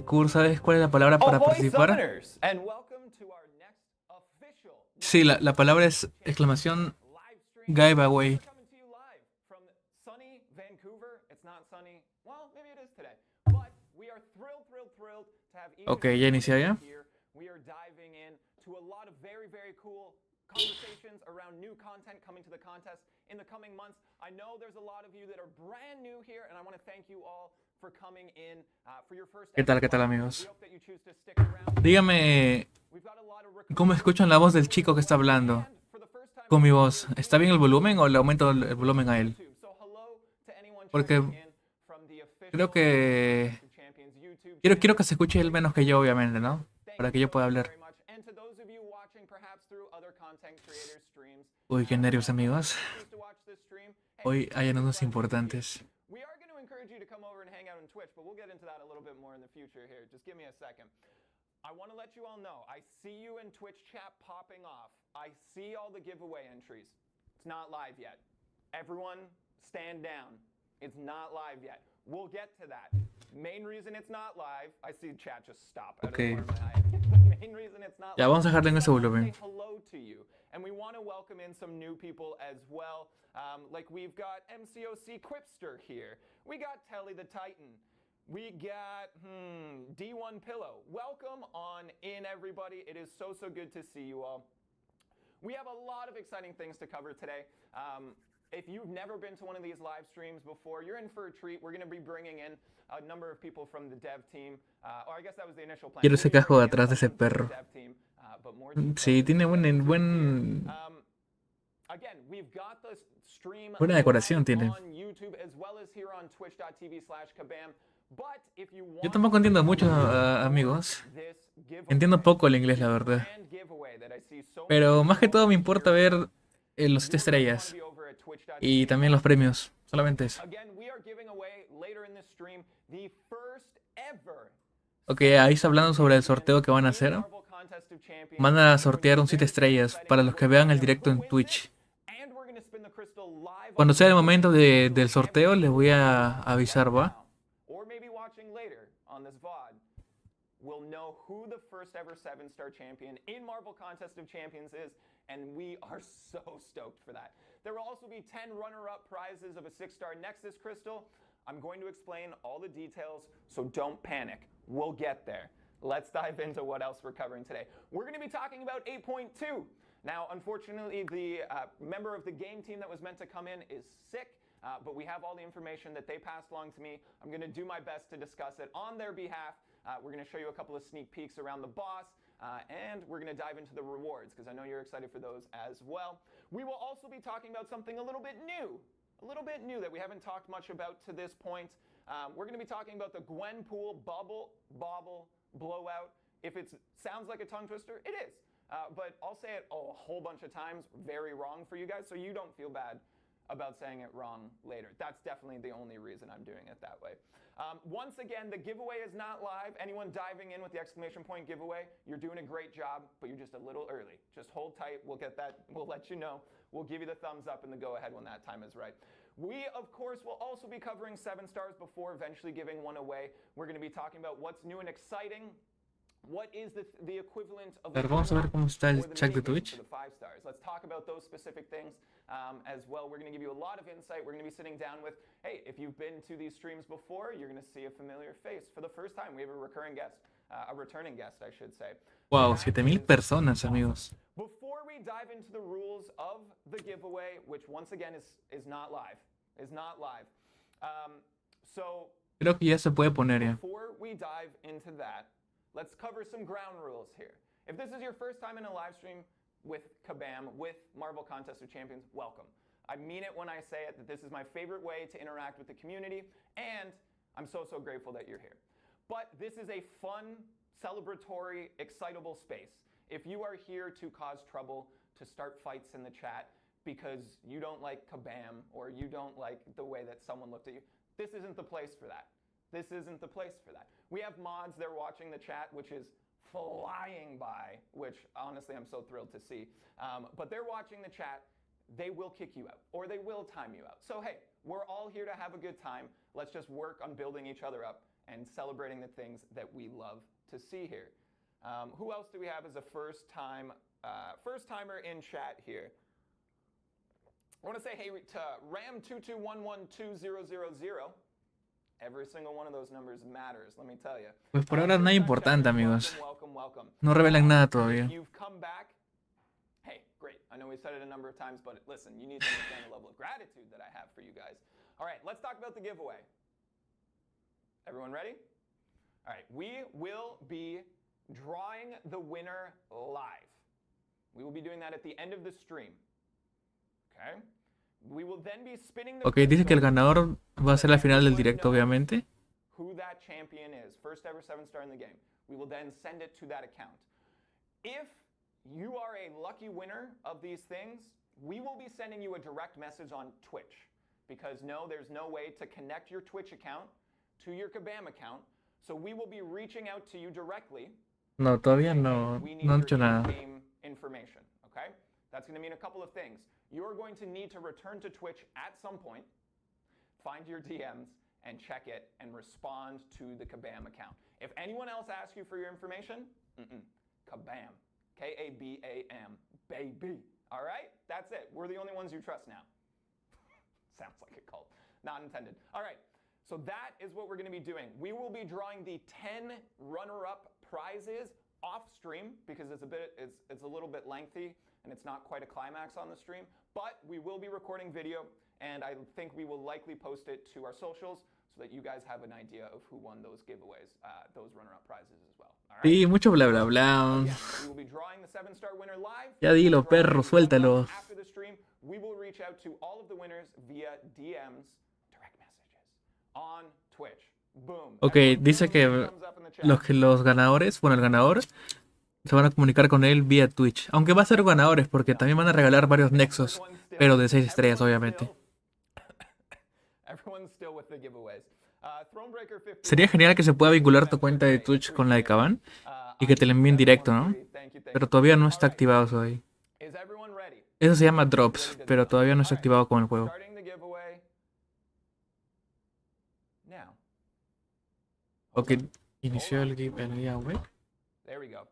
Kur, ¿sabes cuál es la palabra para Ahoy, participar? Summoners, and welcome to our next official Sí, la palabra es exclamación live stream. giveaway. We're coming to you live from sunny Vancouver. It's not sunny. Well, maybe it is today. But we are thrilled to have each Ok, of you ya joining inicia us ya. here. We are diving in to a lot of very cool conversations around new content coming to the contest in the coming months. I know there's a lot of you that are brand new here, and I want to thank you all for coming in for your first ever Qué tal, live stream. We amigos? hope that you choose to stick around. Dígame, We've got a lot of ¿cómo recurring escuchan la voz del chico que está hablando? and for the first time Con mi ever, voz. we're ¿Está doing bien el this volumen o le aumento el volumen a él? YouTube. So hello to anyone Porque checking in from the creo official que... Champions YouTube Quiero channel. que se escuche él menos que yo, obviamente, ¿no? Thank Para you que yo so pueda hablar. very much. And to those of you watching perhaps through other content creators streams. Uy, qué nervios, amigos. Choose to watch this stream. Hey, Hoy hay we're anuncios glad you're here. importantes. We are going to encourage you to come over and hang out on Twitch, but we'll get into that a little bit more in the future here. Just give me a second. I want to let you all know, I see you in Twitch chat popping off. I see all the giveaway entries. It's not live yet. Everyone, stand down. It's not live yet. We'll get to that. Main reason it's not live, I see chat just stop out of the corner of my eye. The main reason it's not Ya, live. vamos a dejarlo en ese I wanna volumen. say hello to you, and we want to welcome in some new people as well. Like we've got MCOC Quipster here. We got Telly the Titan. We got D1 Pillow. Welcome on in, everybody. It is so good to see you all. We have a lot of exciting things to cover today. If you've never been to one of these live streams before, you're in for a treat. We're going to be bringing in a number of people from the dev team. Or I guess that was the initial plan. Quiero ese We'll be casco de bringing in atrás de ese someone from the perro. dev team, but more Sí, details tiene in the future. buen... Again, we've got the stream Buena decoración tiene. on YouTube as well as here on twitch.tv/kabam. But if you want Yo tampoco entiendo mucho, amigos. Entiendo poco el inglés, la verdad. Pero más que todo me importa ver los 7 estrellas. Y también los premios. Solamente eso. Ok, ahí está hablando sobre el sorteo que van a hacer. Van a sortear un 7 estrellas para los que vean el directo en Twitch. Cuando sea el momento del sorteo, les voy a avisar, ¿va? We'll know who the first ever 7-star champion in Marvel Contest of Champions is, and we are so stoked for that. There will also be 10 runner-up prizes of a 6-star Nexus crystal. I'm going to explain all the details, so don't panic. We'll get there. Let's dive into what else we're covering today. We're going to be talking about 8.2. Now, unfortunately, the member of the game team that was meant to come in is sick, but we have all the information that they passed along to me. I'm going to do my best to discuss it on their behalf. We're going to show you a couple of sneak peeks around the boss, and we're going to dive into the rewards, because I know you're excited for those as well. We will also be talking about something a little bit new that we haven't talked much about to this point. We're going to be talking about the Gwenpool Bobble Blowout. If it sounds like a tongue twister, it is. But I'll say it a whole bunch of times very wrong for you guys, so you don't feel bad about saying it wrong later. That's definitely the only reason I'm doing it that way. Once again, the giveaway is not live. Anyone diving in with the exclamation point giveaway, you're doing a great job, but you're just a little early. Just hold tight. We'll get that. We'll let you know. We'll give you the thumbs up and the go ahead when that time is right. We, of course, will also be covering 7 stars before eventually giving one away. We're going to be talking about what's new and exciting. What is the equivalent of the Vamos a ver cómo está el chat de for Twitch. the 5 stars? Let's talk about those specific things as well. We're going to give you a lot of insight. We're going to be sitting down with, hey, if you've been to these streams before, you're going to see a familiar face. For the first time, we have a recurring guest, a returning guest, I should say. Wow, 7,000 personas, amigos. Before we dive into the rules of the giveaway, which once again is not live, so Creo que ya se puede poner ya. before we dive into that, let's cover some ground rules here. If this is your first time in a live stream with Kabam, with Marvel Contest of Champions, welcome. I mean it when I say it, that this is my favorite way to interact with the community, and I'm so grateful that you're here. But this is a fun, celebratory, excitable space. If you are here to cause trouble, to start fights in the chat because you don't like Kabam or you don't like the way that someone looked at you, this isn't the place for that. This isn't the place for that. We have mods, they're watching the chat, which is flying by, which honestly I'm so thrilled to see. But they're watching the chat, they will kick you out, or they will time you out. So hey, we're all here to have a good time. Let's just work on building each other up and celebrating the things that we love to see here. Who else do we have as a first-timer in chat here? I want to say hey to Ram2211200. Every single one of those numbers matters, let me tell you. Pues por ahora nada importante, amigos. Welcome. No revelan nada todavía. If you've come back, hey, great. I know we said it a number of times, but listen, you need to understand the level of gratitude that I have for you guys. All right, let's talk about the giveaway. Everyone ready? All right, we will be drawing the winner live. We will be doing that at the end of the stream. Okay? We will then be spinning the Ok, dice que el ganador va a ser la final del directo, obviamente. Who that champion is, first ever 7-star in the game. We will then send it to that account. If you are a lucky winner of these things, we will be sending you a direct message on Twitch. Because no, there's no way to connect your Twitch account to your Kabam account. So we will be reaching out to you directly. No, todavía no han hecho nada. Information, okay? That's going to mean a couple of things. You're going to need to return to Twitch at some point, find your DMs, and check it and respond to the Kabam account. If anyone else asks you for your information, Kabam, K-A-B-A-M, baby. All right? That's it. We're the only ones you trust now. Sounds like a cult. Not intended. All right. So that is what we're going to be doing. We will be drawing the 10 runner-up prizes off stream because it's a little bit lengthy and it's not quite a climax on the stream. But we will be recording video, and I think we will likely post it to our socials so that you guys have an idea of who won those giveaways, those runner-up prizes as well. All right? Sí, mucho bla bla bla. Again, we will be drawing the 7-star winner live. Ya dilo, perro, suéltalo. After the stream, we will reach out to all of the winners via DMs, direct messages, on Twitch. Boom. Ok, dice que los ganadores, bueno, el ganador, se van a comunicar con él vía Twitch. Aunque va a ser ganadores porque también van a regalar varios nexos, pero de 6 estrellas, obviamente. Sería genial que se pueda vincular tu cuenta de Twitch con la de Kabam y que te la envíen directo, ¿no? Pero todavía no está activado eso ahí. Eso se llama Drops, pero todavía no está activado con el juego. Ok, inició el giveaway. There we go.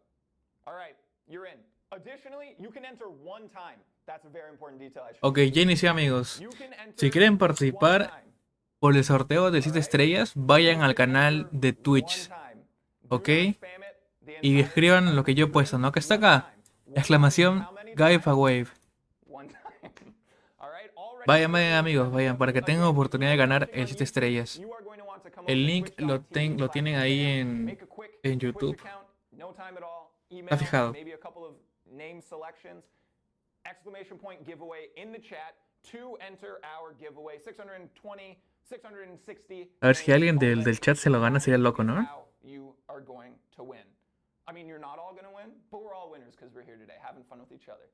All right, you're in. Additionally, you can enter one time. That's a very important detail. Ok, ya inició, amigos. Si quieren participar por el sorteo de 7 estrellas, vayan al canal de Twitch. Ok. Y escriban lo que yo he puesto, ¿no? Que está acá. Exclamación giveaway. Vayan, amigos, vayan, para que tengan oportunidad de ganar el 7 estrellas. El link lo tienen ahí en YouTube. ¿Está fijado? A ver si alguien del chat se lo gana, sería loco, ¿no? I mean, you're not all going to win, but we're all winners because we're here today having fun with each other.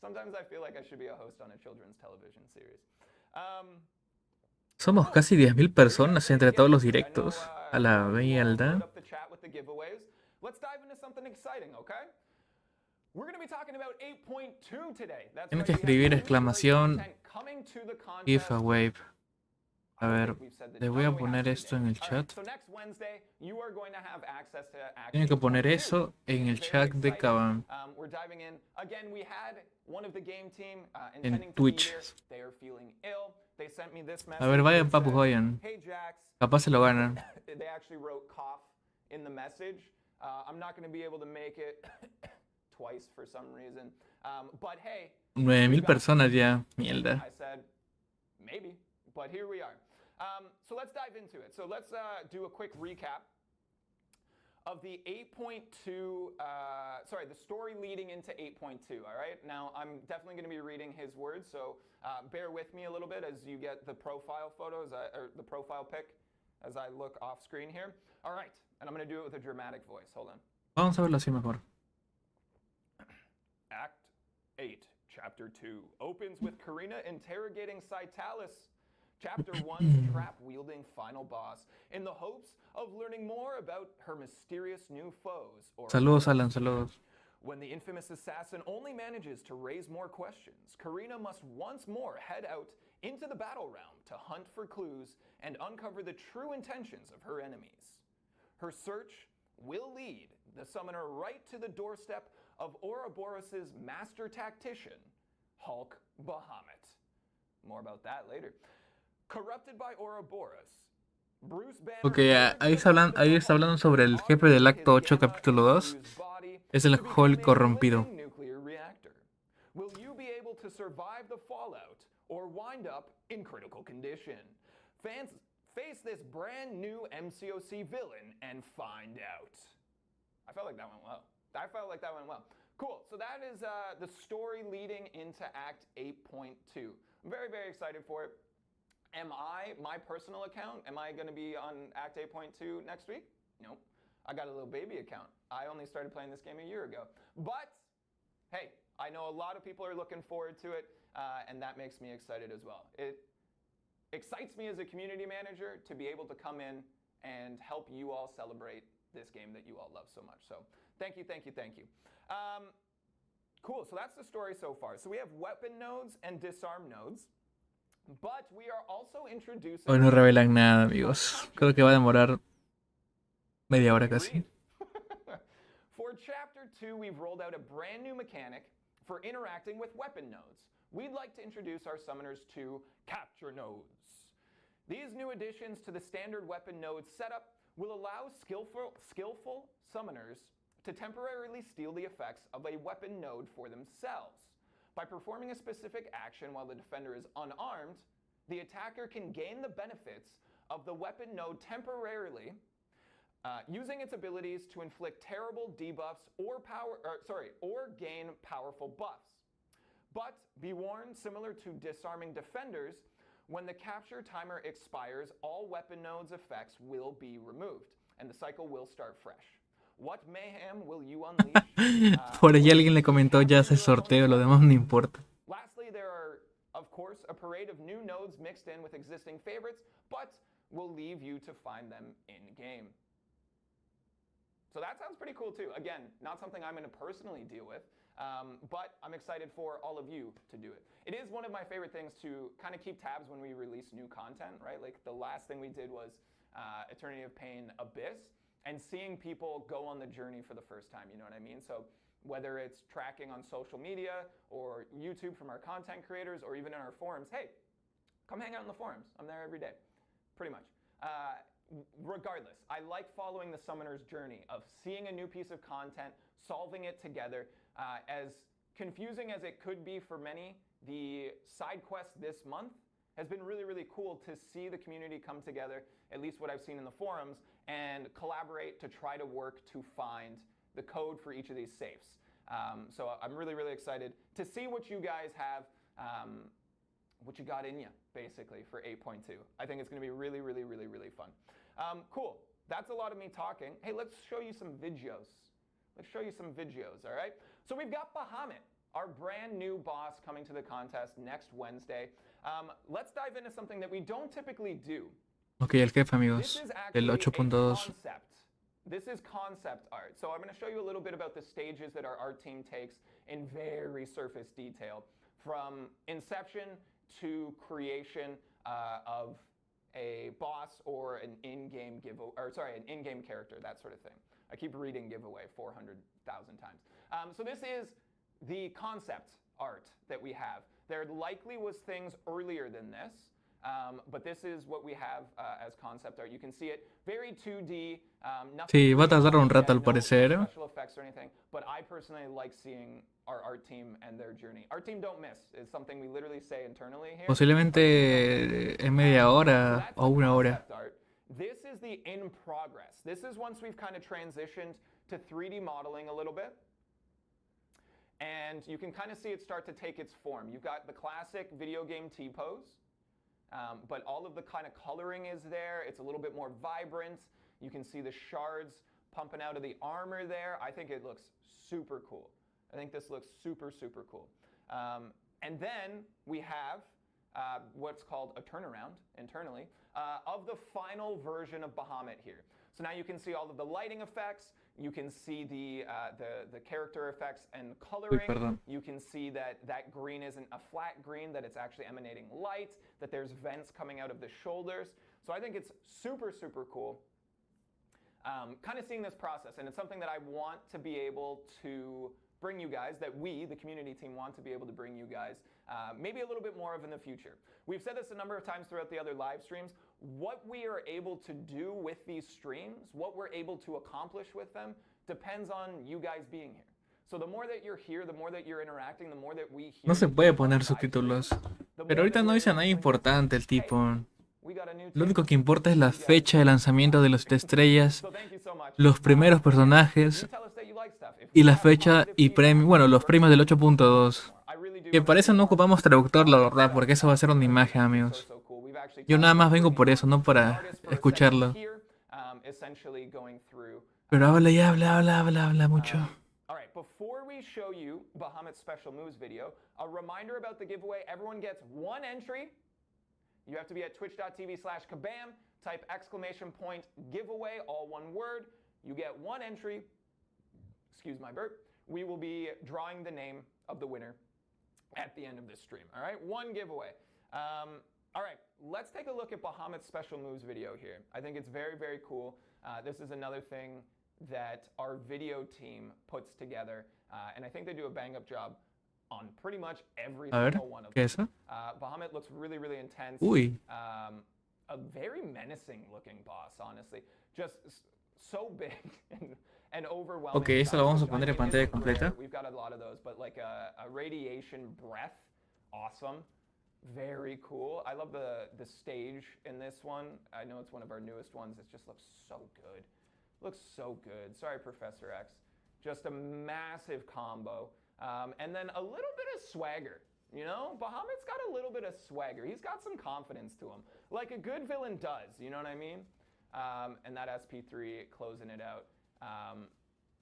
Sometimes I feel like I should be a host on a children's television series. Somos casi 10.000 personas entre todos los directos. A la mierda. Let's dive into something exciting, okay? We're going to be talking about 8.2 today. Tienes que escribir exclamación giveaway. A ver, le voy a poner esto en el chat. Tienen que poner eso en el chat de Kabam. En Twitch. A ver, vayan, papu, vayan. Capaz se lo ganan. 9.000 personas ya. Mierda. But here we are. So let's dive into it. So let's do a quick recap of the 8.2, the story leading into 8.2, all right? Now, I'm definitely going to be reading his words, so bear with me a little bit as you get the profile photos, or the profile pic as I look off screen here. All right, and I'm going to do it with a dramatic voice. Hold on. Vamos a verlo así mejor. Act 8, Chapter 2, opens with Karina interrogating Citalis. Chapter 1's trap-wielding final boss, in the hopes of learning more about her mysterious new foes. Saludos, Alan, saludos. When the infamous assassin only manages to raise more questions, Karina must once more head out into the battle realm to hunt for clues and uncover the true intentions of her enemies. Her search will lead the summoner right to the doorstep of Ouroboros' master tactician, Hulk Bahamut. More about that later. Corrupted by Ouroboros, Bruce Banner Ok, ahí está hablando sobre el jefe del acto 8, capítulo 2. Es el Hulk corrompido. Will you be able to survive the fallout or wind up in critical condition? Fans face this brand new MCOC villain and find out. I felt like that went well. Cool, so that is the story leading into Act 8.2. I'm very, very excited for it. My personal account, am I gonna be on Act 8.2 next week? Nope. I got a little baby account. I only started playing this game a year ago. But, hey, I know a lot of people are looking forward to it, and that makes me excited as well. It excites me as a community manager to be able to come in and help you all celebrate this game that you all love so much. So thank you. Cool, so that's the story so far. So we have weapon nodes and disarm nodes, but we are also introducing... Hoy no revelan nada, amigos. Creo que va a demorar media hora casi. For Chapter 2, we've rolled out a brand new mechanic for interacting with weapon nodes. We'd like to introduce our summoners to capture nodes. These new additions to the standard weapon node setup will allow skillful summoners to temporarily steal the effects of a weapon node for themselves. By performing a specific action while the defender is unarmed, the attacker can gain the benefits of the weapon node temporarily, using its abilities to inflict terrible debuffs or gain powerful buffs. But be warned, similar to disarming defenders, when the capture timer expires, all weapon nodes effects will be removed, and the cycle will start fresh. What mayhem will you unleash? Por ahí alguien le comentó ya hace sorteo, lo demás no importa. Lastly, there are, of course, a parade of new nodes mixed in with existing favorites, but we'll leave you to find them in-game. So that sounds pretty cool too. Again, not something I'm going to personally deal with, but I'm excited for all of you to do it. It is one of my favorite things to kind of keep tabs when we release new content, right? Like the last thing we did was Eternity of Pain Abyss, and seeing people go on the journey for the first time, you know what I mean? So whether it's tracking on social media or YouTube from our content creators or even in our forums, hey, come hang out in the forums. I'm there every day, pretty much. Regardless, I like following the summoner's journey of seeing a new piece of content, solving it together. As confusing as it could be for many, the side quest this month has been really, really cool to see the community come together, at least what I've seen in the forums, and collaborate to try to work to find the code for each of these safes. So I'm really, really excited to see what you guys have, what you got in you, basically, for 8.2. I think it's going to be really, really, really, really fun. Cool. That's a lot of me talking. Hey, let's show you some videos. All right? So we've got Bahamut, our brand new boss, coming to the contest next Wednesday. Let's dive into something that we don't typically do. Ok, el jefe, amigos. El 8.2. This is concept art. So I'm going to show you a little bit about the stages that our art team takes in very surface detail, from inception to creation of a boss or an in-game an in-game character, that sort of thing. I keep reading giveaway 400,000 times. So this is the concept art that we have. There likely was things earlier than this, but this is what we have as concept art. You can see it very 2D. Sí, va a tardar un rato al parecer. Special effects or anything, but I personally like seeing our art team and their journey. Our team don't miss is something we literally say internally here. Posiblemente en media hora o una hora. This is the in progress. This is once we've kind of transitioned to 3D modeling a little bit. And you can kind of see it start to take its form. You've got the classic video game T-pose, but all of the kind of coloring is there. It's a little bit more vibrant. You can see the shards pumping out of the armor there. I think it looks super cool. I think this looks super, super cool. And then we have what's called a turnaround internally of the final version of Bahamut here. So now you can see all of the lighting effects. You can see the character effects and Uy, coloring. perdón. You can see that that green isn't a flat green, that it's actually emanating light, that there's vents coming out of the shoulders. So I think it's super, super cool. Kind of seeing this process, and it's something that I want to be able to bring you guys, that we, the community team, want to be able to bring you guys maybe a little bit more of in the future. We've said this a number of times throughout the other live streams. What we are able to do with these streams, what we're able to accomplish with them, depends on you guys being here. So the more that you're here, the more that you're interacting, the more that we hear. No se puede poner subtítulos. Pero ahorita no dice nada importante el tipo. Lo único que importa es la fecha de lanzamiento de los 7 estrellas, los primeros personajes y la fecha y premio, bueno, los premios del 8.2. Que para eso no ocupamos traductor, la verdad, porque eso va a ser una imagen, amigos. Yo nada más vengo por eso, no para escucharlo. Pero habla mucho. Alright, before we show you Bahamut's special moves video, a reminder about the giveaway. Everyone gets one entry. You have to be at twitch.tv/kabam, type !giveaway, all one word. You get one entry. Excuse my burp. We will be drawing the name of the winner at the end of this stream. All right, one giveaway. All right, let's take a look at Bahamut's special moves video here. I think it's very, very cool. This is another thing that our video team puts together, and I think they do a bang-up job on pretty much every single one of them. ¿Qué es eso? Bahamut looks really, really intense. Uy. A very menacing-looking boss, honestly. Just so big and overwhelming. Ok, esto lo vamos a poner en pantalla completa. We've got a lot of those, but like a radiation breath, awesome. Very cool. I love the stage in this one. I know it's one of our newest ones. It just looks so good. Looks so good. Sorry, Professor X. Just a massive combo. And then a little bit of swagger. You know, Bahamut's got a little bit of swagger. He's got some confidence to him. Like a good villain does, you know what I mean? And that SP3 closing it out.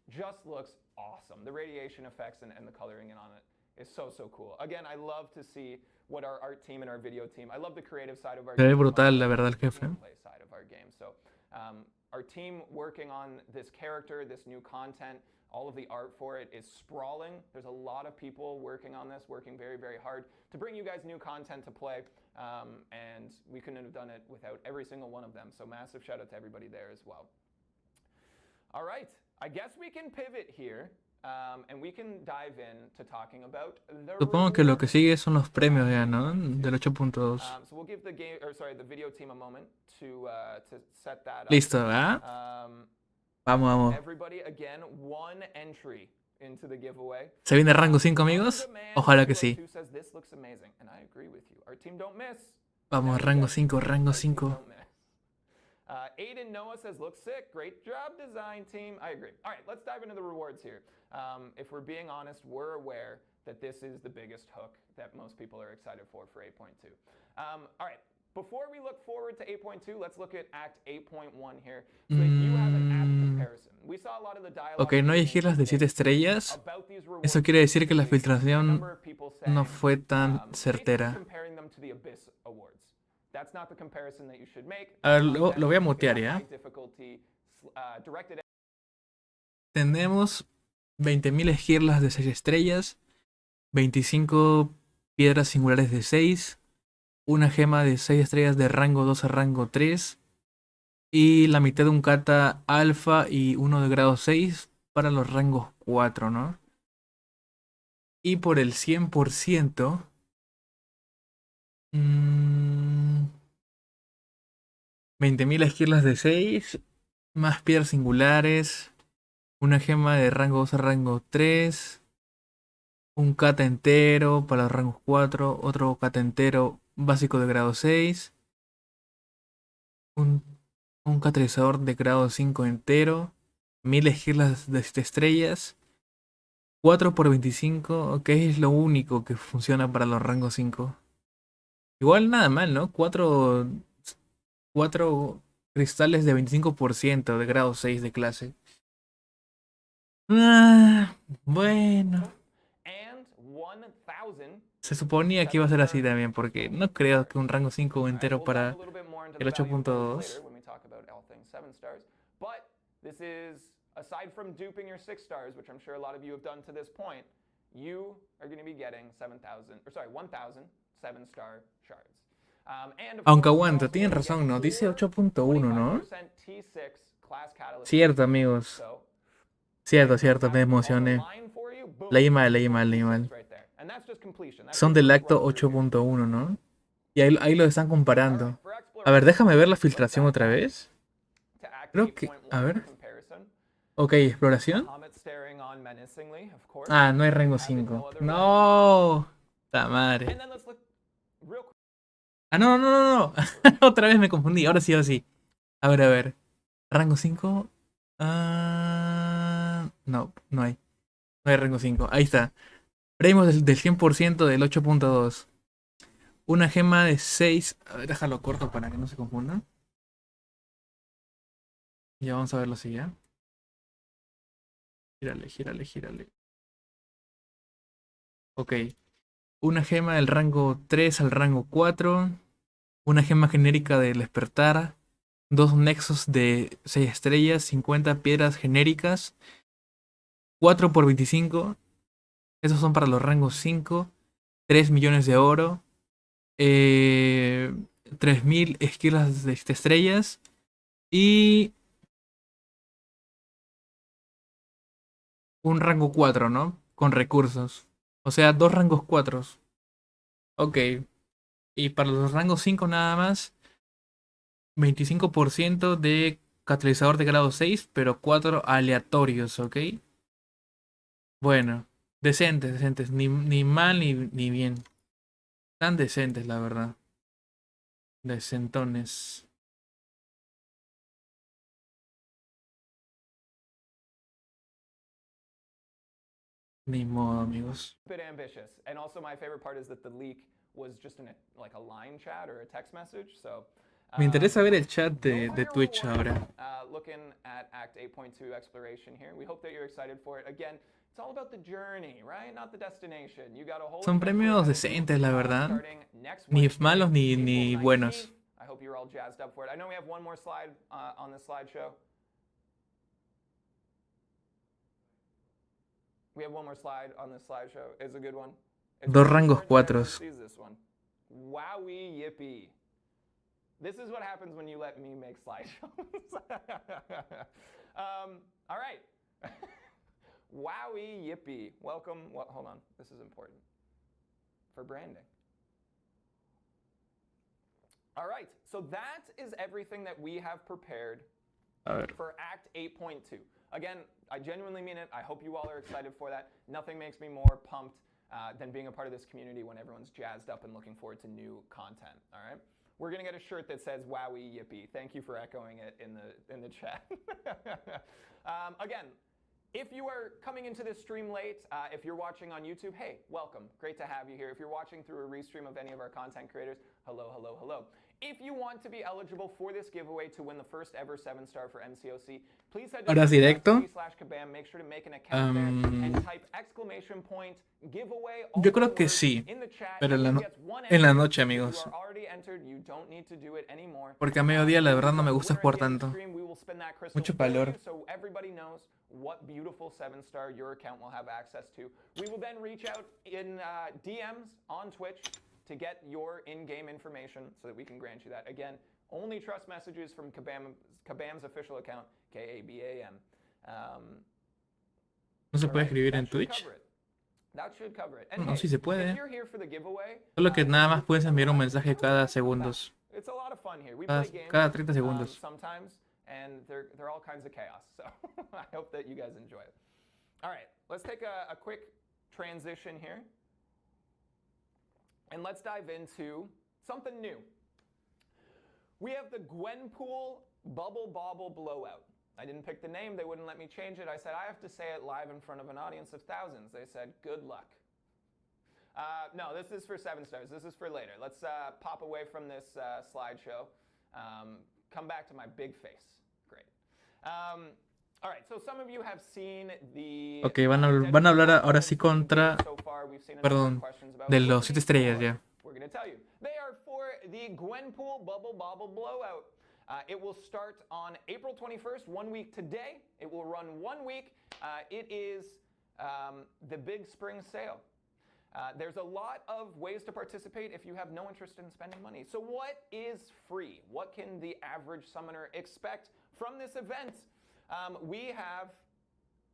Just looks awesome. The radiation effects and the coloring on it is so, so cool. Again, I love to see what our art team and our video team, I love the creative side of our Se ve game. brutal, la verdad, el jefe. Gameplay side of our game. So, our team working on this character, this new content, all of the art for it is sprawling. There's a lot of people working on this, working very, very hard to bring you guys new content to play. And we couldn't have done it without every single one of them. So massive shout out to everybody there as well. All right, I guess we can pivot here. And we can dive in to talking about the Supongo que lo que sigue son los premios ya, ¿no? Del 8.2. So we'll give the the video team a moment to set that up. Listo, ¿verdad? Vamos. Everybody, again, one entry into the giveaway. ¿Se viene rango 5, amigos? Ojalá que sí. Who says this looks amazing, and I agree with you. Our team don't miss. Vamos, rango 5, rango 5. Aiden Noah says, looks sick. Great job, design team. I agree. All right, let's dive into the rewards here. If we're being honest, we're aware that this is the biggest hook that most people are excited for 8.2. All right, before we look forward to 8.2, let's look at Act 8.1 here. So that you have an app comparison. We saw a lot of the dialogue. Ok, no hay giras de 7 estrellas. Eso quiere decir que la filtración no fue tan certera. A ver, lo voy a mutear ya. Tenemos 20.000 esquirlas de 6 estrellas, 25 piedras singulares de 6, una gema de 6 estrellas de rango 2 a rango 3 y la mitad de un kata alfa y uno de grado 6 para los rangos 4, ¿no? Y por el 100%... 20.000 esquirlas de 6, más piedras singulares, una gema de rango 2 a rango 3, un kata entero para los rangos 4, otro kata entero básico de grado 6, un catalizador de grado 5 entero, 1000 esquirlas de 7 estrellas, 4 por 25, que es lo único que funciona para los rangos 5. Igual nada mal, ¿no? 4 cristales de 25% de grado 6 de clase. Bueno. Se suponía que iba a ser así también, porque no creo que un rango 5 entero para el 8.2. aside from duping your 6 stars, which I'm sure a lot of you have done to this point, you are going to be getting 1,000 7-star shards. And of Aunque course, you're aguanta, also tienen gonna get razón, ¿no? Dice 4 8.1, ¿no? 25% T6 class catalyst. Cierto, amigos. So, Cierto, me emocioné. Leí mal. Son del acto 8.1, ¿no? Y ahí lo están comparando. A ver, déjame ver la filtración otra vez. Creo que... A ver. Ok, exploración. Ah, no hay rango 5. No. Ta madre. Ah, no. Otra vez me confundí. Ahora sí. A ver. Rango 5. No hay. No hay rango 5. Ahí está. Premios del 100% del 8.2. Una gema de 6. A ver, déjalo corto para que no se confundan. Ya vamos a verlo así ya. Gírale. Ok. Una gema del rango 3 al rango 4. Una gema genérica del despertar. 2 nexos de 6 estrellas. 50 piedras genéricas. 4 por 25. Esos son para los rangos 5. 3 millones de oro. 3.000 esquilas de estrellas. Y un rango 4, ¿no? Con recursos. O sea, 2 rangos 4. Ok. Y para los rangos 5 nada más. 25% de catalizador de grado 6, pero 4 aleatorios, ¿ok? Bueno. Decentes. Ni mal ni bien. Tan decentes, la verdad. Decentones. Ni modo, amigos. Bit ambitious. And also my favorite part is that the leak was just in a line chat or a text message. So Me interesa ver el chat de Twitch ahora. Looking at Act 8.2 exploration here. We hope that you're excited for it. Again, it's all about the journey, right? Not the destination. You got a whole Son premios decentes, la verdad. Ni malos ni buenos. I hope you're all jazzed up for it. I know we have one more slide on this slideshow. We have one more slide on this slideshow. It's a good one. Dos rangos 4. Wowie yippee. This is what happens when you let me make slideshows. All right. Wowie yippee. Welcome. Well, hold on. This is important for branding. All right. So that is everything that we have prepared for Act 8.2. Again, I genuinely mean it. I hope you all are excited for that. Nothing makes me more pumped than being a part of this community when everyone's jazzed up and looking forward to new content. All right. We're gonna get a shirt that says "Wowie Yippee." Thank you for echoing it in the chat. Again, if you are coming into this stream late, if you're watching on YouTube, hey, welcome. Great to have you here. If you're watching through a restream of any of our content creators, hello. If you want to be eligible for this giveaway to win the first ever 7-star for MCOC, please head to /kabam, make sure to make an account there and type !giveaway. Yo creo que sí, pero en la noche, amigos. Porque a mediodía la verdad no me gusta jugar tanto. Mucho calor. What beautiful 7-star your account will have access to. We will then reach out in DMs on Twitch to get your in-game information so that we can grant you that. Again, only trust messages from Kabam's official account, K-A-B-A-M. ¿No se puede escribir en Twitch? No, sí se puede. Solo que nada más puedes enviar un mensaje cada segundos. Cada 30 segundos. And they're all kinds of chaos. So I hope that you guys enjoy it. All right, let's take a quick transition here. And let's dive into something new. We have the Gwenpool Bubble Bobble Blowout. I didn't pick the name. They wouldn't let me change it. I said, I have to say it live in front of an audience of thousands. They said, good luck. No, this is for 7 stars. This is for later. Let's pop away from this slideshow. Come back to my big face. Great. All right, so some of you have seen the... Ok, van a hablar ahora sí contra... Perdón, de los 7 estrellas ya. We're going to tell you. They are for the Gwenpool Bubble Bobble Blowout. It will start on April 21st, 1 week today. It will run 1 week. It is the big spring sale. There's a lot of ways to participate if you have no interest in spending money. So what is free? What can the average summoner expect from this event? We have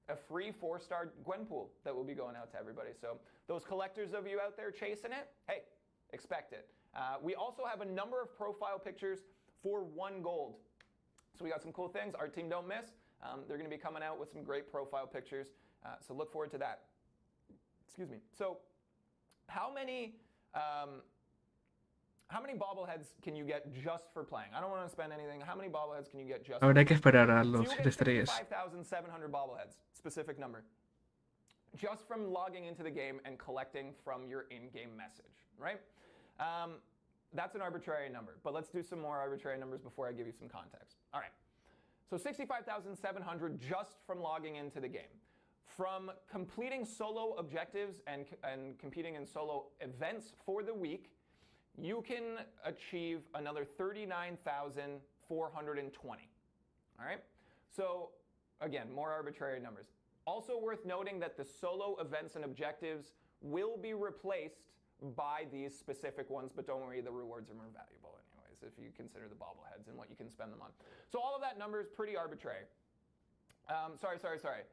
a free 4-star Gwen pool that will be going out to everybody. So those collectors of you out there chasing it, hey, expect it. We also have a number of profile pictures for 1 gold. So we got some cool things. Our team don't miss. They're going to be coming out with some great profile pictures. So look forward to that. Excuse me. So how many bobbleheads can you get just for playing? I don't want to spend anything. How many bobbleheads can you get just Habrá que esperar a So los you 7 get estrellas. 55,700 bobbleheads, specific number, just from logging into the game and collecting from your in-game message, right? That's an arbitrary number, but let's do some more arbitrary numbers before I give you some context. All right, so 65,700 just from logging into the game. From completing solo objectives and competing in solo events for the week, you can achieve another 39,420. All right? So, again, more arbitrary numbers. Also worth noting that the solo events and objectives will be replaced by these specific ones, but don't worry, the rewards are more valuable anyways if you consider the bobbleheads and what you can spend them on. So all of that number is pretty arbitrary. Sorry.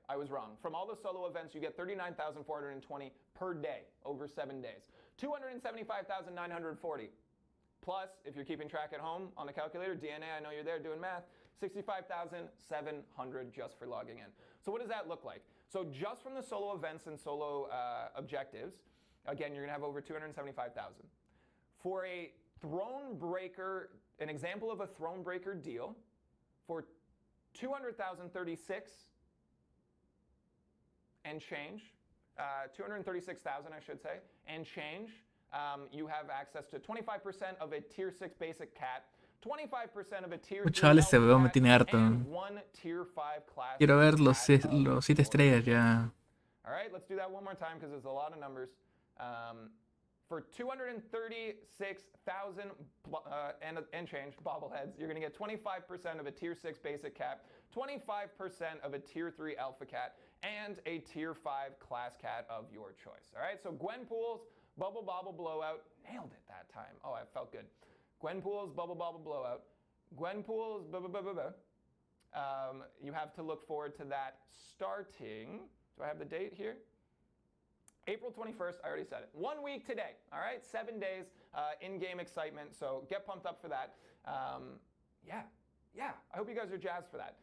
I was wrong. From all the solo events, you get 39,420 per day over 7 days. 275,940. Plus, if you're keeping track at home on the calculator, DNA, I know you're there doing math, 65,700 just for logging in. So what does that look like? So just from the solo events and solo objectives, again, you're going to have over 275,000. For a Throne Breaker, an example of a Throne Breaker deal, for 200,036 and change, 236,000 I should say, and change, you have access to 25% of a tier 6 basic cat, 25% of a tier 3 Chavales, este weón me cat, tiene harto. and 1 tier 5 class. Quiero ver los cat of 7 estrellas ya. All right, let's do that one more time because there's a lot of numbers. For 236,000 and change bobbleheads, you're going to get 25% of a tier 6 basic cat, 25% of a tier 3 alpha cat, and a tier 5 class cat of your choice. All right, so Gwen pools, bubble bobble blowout, nailed it that time. Oh, I felt good. Gwen pools, bubble bobble blowout, Gwen pools, you have to look forward to that starting. Do I have the date here? April 21st, I already said it. 1 week today, all right? 7 days in-game excitement, so get pumped up for that. Yeah, I hope you guys are jazzed for that.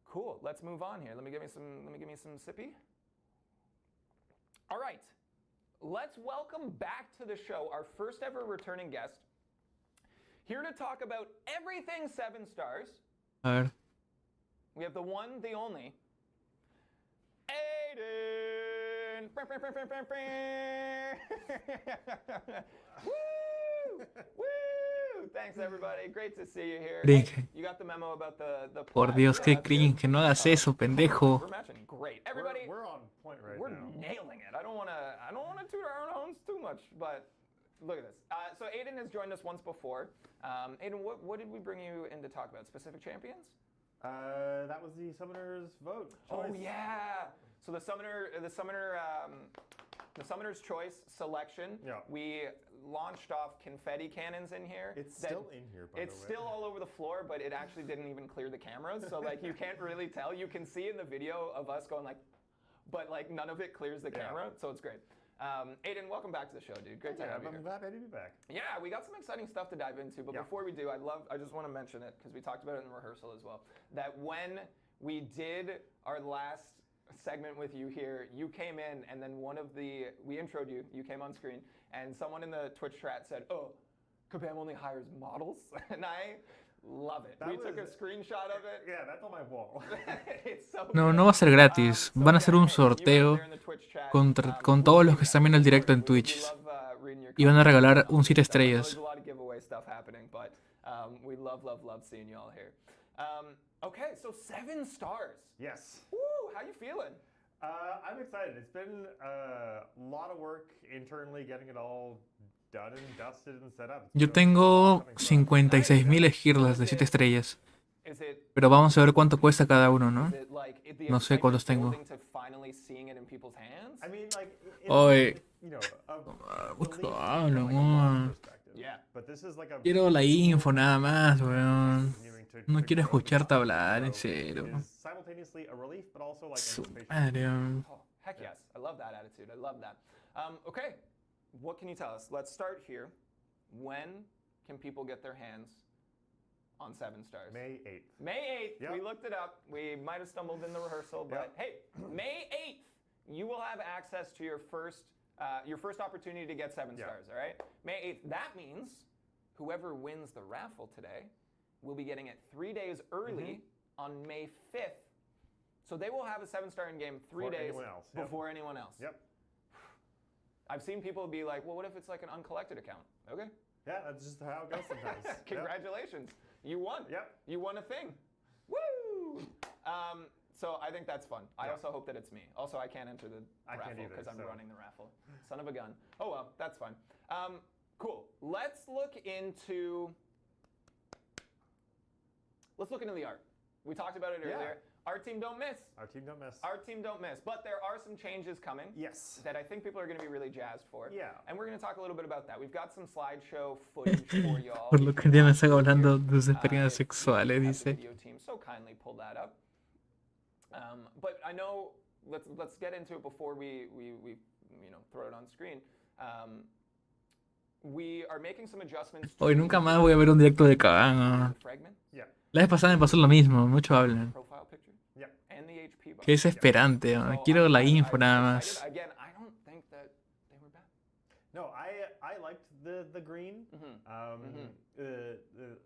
Cool, let's move on here. Let me give me some sippy. All right, let's welcome back to the show our first ever returning guest. Here to talk about everything 7 stars. A ver. We have the one, the only, Aiden. Woo! Woo! Thanks everybody. Great to see you here. Cringe. You got the memo about the Por Dios, qué cringe. No hagas eso, pendejo. We're matching great. Everybody, We're on point right we're now. nailing it. I don't want to toot our own horns too much, but look at this. So Aiden has joined us once before. Aiden, what did we bring you in to talk about? Specific champions? That was the summoner's vote. Oh choice. yeah. So the summoner's choice selection. Yeah. We launched off confetti cannons in here. It's still in here, by the way. It's still all over the floor, but it actually didn't even clear the cameras. So like you can't really tell. You can see in the video of us going like, but like none of it clears the camera. So it's great. Aiden, welcome back to the show, dude. Great to have you here. I'm glad to be back. Yeah, we got some exciting stuff to dive into, but before we do, I just want to mention it because we talked about it in the rehearsal as well, that when we did our last segment with you here, you came in and then we introed you, you came on screen, and someone in the Twitch chat said, oh, Kabam only hires models, and I love it. We took a screenshot of it. Yeah, that's on my wall. It's so No, good. no va a ser gratis. Van a hacer un sorteo con todos los que están viendo el directo en Twitch. Y van a regalar un 7 estrellas. There's a lot of giveaway stuff happening, but we love seeing you all here. Okay, so 7 stars. Yes. Woo, how you feeling? I'm excited. It's been a lot of work internally getting it all done and dusted and set up. Yo tengo 56.000 esquirlas de 7 estrellas. Is it Pero vamos a ver cuánto cuesta cada uno, ¿no? is it like the No sé cuántos excitement tengo. building to finally seeing it in people's hands? I mean, like, Oye. you know, What's relief going from, like, a on? boss perspective. Yeah. But this is like a Quiero la info nada más, weón. continuing to No quiero grow the escucharte box. hablar, en So serio. it is simultaneously a relief, but also like Su anticipation. madre, weón. Oh, heck yes. I love that attitude. I love that. Okay, what can you tell us? Let's start here. When can people get their hands on 7 stars? May 8th. May 8th. Yep. We looked it up. We might have stumbled in the rehearsal, but hey, May 8th, you will have access to your first opportunity to get 7 Yeah. stars, all right? May 8th. That means whoever wins the raffle today will be getting it 3 days early on May 5th. So they will have a 7-star in-game 3 Before days anyone else, yep. before anyone else. Yep. I've seen people be like, well, what if it's like an uncollected account? Okay. Yeah, that's just how it goes sometimes. Yep. Congratulations. You won. Yep. You won a thing. Woo! So I think that's fun. I Yeah. also hope that it's me. Also, I can't enter the I can't raffle either, because I'm so. running the raffle. Son of a gun. Oh well, that's fine. Cool. Let's look into the art. We talked about it Yeah. earlier. Our team don't miss. Our team don't miss. Our team don't miss. But there are some changes coming Yes. that I think people are going to be really jazzed for. Yeah. And we're going to talk a little bit about that. We've got some slideshow footage for y'all. Por lo que ya me están hablando de sus experiencias sexuales, The dice. video team so kindly pulled that up. But I know let's get into it before we throw it on screen. We are making some adjustments. Hoy nunca más voy a ver un directo de Kaban. Fragment, Yeah. La vez pasada me pasó lo mismo, mucho hablan. profile picture, Yeah. and the HP bar. Qué desesperante, ¿no? So Quiero la I'm info nada excited. más. Again, I don't think that they were bad. No, I liked the green. Mhm.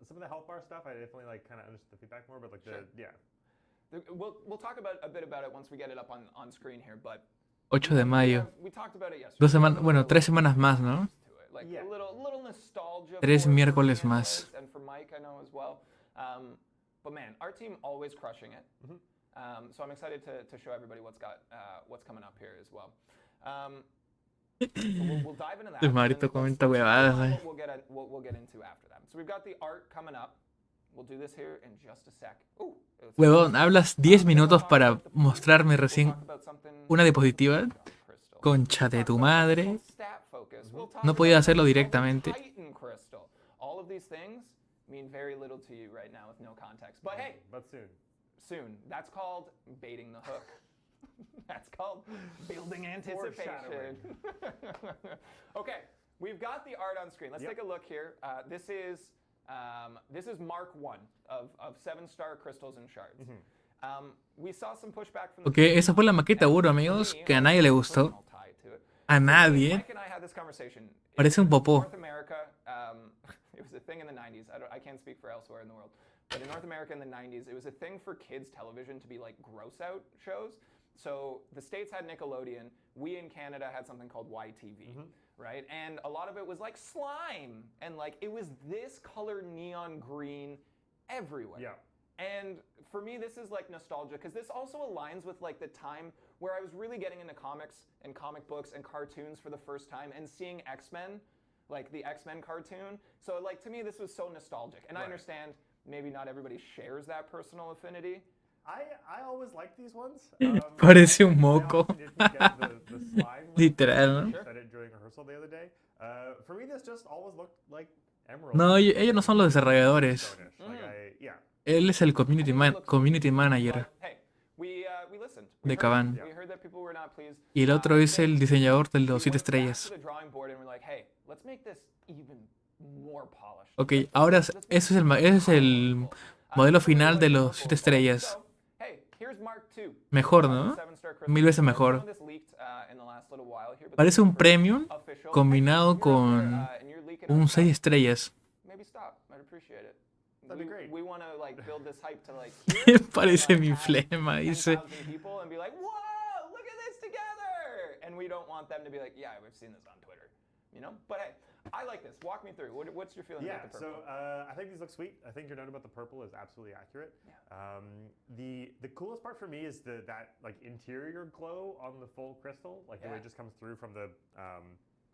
Some of the health bar stuff, I definitely like kind of understood the feedback more, but like Sure. yeah. We'll talk about a bit about it once we get it up on screen here, but 8 de mayo. we talked about it yesterday. 2 semanas, bueno, 3 semanas más, ¿no? Like Yeah. a little nostalgia. 3 for me miércoles and más. Liz, and for Mike, I know as well. But man, our team always crushing it. So I'm excited to show everybody what's coming up here as well. So we'll dive into that. El and Marito then comenta let's huevadas, talk eh. about what we'll get into after that. So we've got the art coming up. We'll do this here in just a sec. Ooh, it's- Huevón, hablas 10 minutos para mostrarme recién We'll talk about something una diapositiva. crystal. Concha de tu madre. Stat focus. We'll talk No podía about hacerlo something directamente. called the Titan crystal. All of these things mean very little to you right now with no context. But hey, But soon. soon. That's called baiting the hook. That's called building anticipation. Okay, we've got the art on screen. Let's Yep. take a look here. This is Mark 1 of 7-star crystals and shards. We saw some pushback from the Ok, esa fue la maqueta 1, amigos, que a nadie le gustó. personal tie to it. A nadie. Mike and I had this conversation. Parece un popó. North America, it was a thing in the 90s. I can't speak for elsewhere in the world. But in North America in the 90s, it was a thing for kids' television to be like gross out shows. So the States had Nickelodeon. We in Canada had something called YTV, right? And a lot of it was like slime. And like it was this color neon green everywhere. Yeah. And for me, this is like nostalgia because this also aligns with like the time where I was really getting into comics and comic books and cartoons for the first time and seeing X-Men, like the X-Men cartoon. So like to me, this was so nostalgic. And I Right. understand maybe not everybody shares that personal affinity. I always liked these ones. Parece un I moco. often didn't get the slime one. Literal, ¿no? Said it during rehearsal the other day. For me, this just always looked like emerald. No, ellos no son los desarrolladores. Stone-ish. Like yeah. Él es el community manager But, hey, we listened. de We heard, Caban. we heard that people were not pleased. Y el otro es el Then diseñador de we los 7 went back estrellas. to the drawing board and we're like, hey, let's make this even more polished. Ok, ahora ese es el modelo final de los 7 estrellas. So, hey, here's Mark II. Mejor, ¿no? 7-star crystal. 1000 veces Some mejor. of this leaked, in the last little while here, but Parece this is un the premium first official. combinado Hey, you're out con there, and you're leaking un our 6 stuff. estrellas. Maybe stop. I'd appreciate it. That'd be great. We want to like build this hype to like here, Parece and, mi have flema, dice. 10,000 people and be like, whoa, look at this together. And we don't want them to be like, yeah, we've seen this on Twitter, you know? But hey, I like this. Walk me through. What's your feeling Yeah, about the so purple? I think these look sweet. I think your note about the purple is absolutely accurate. The coolest part for me is that like interior glow on the full crystal, like the way Yeah. it just comes through from the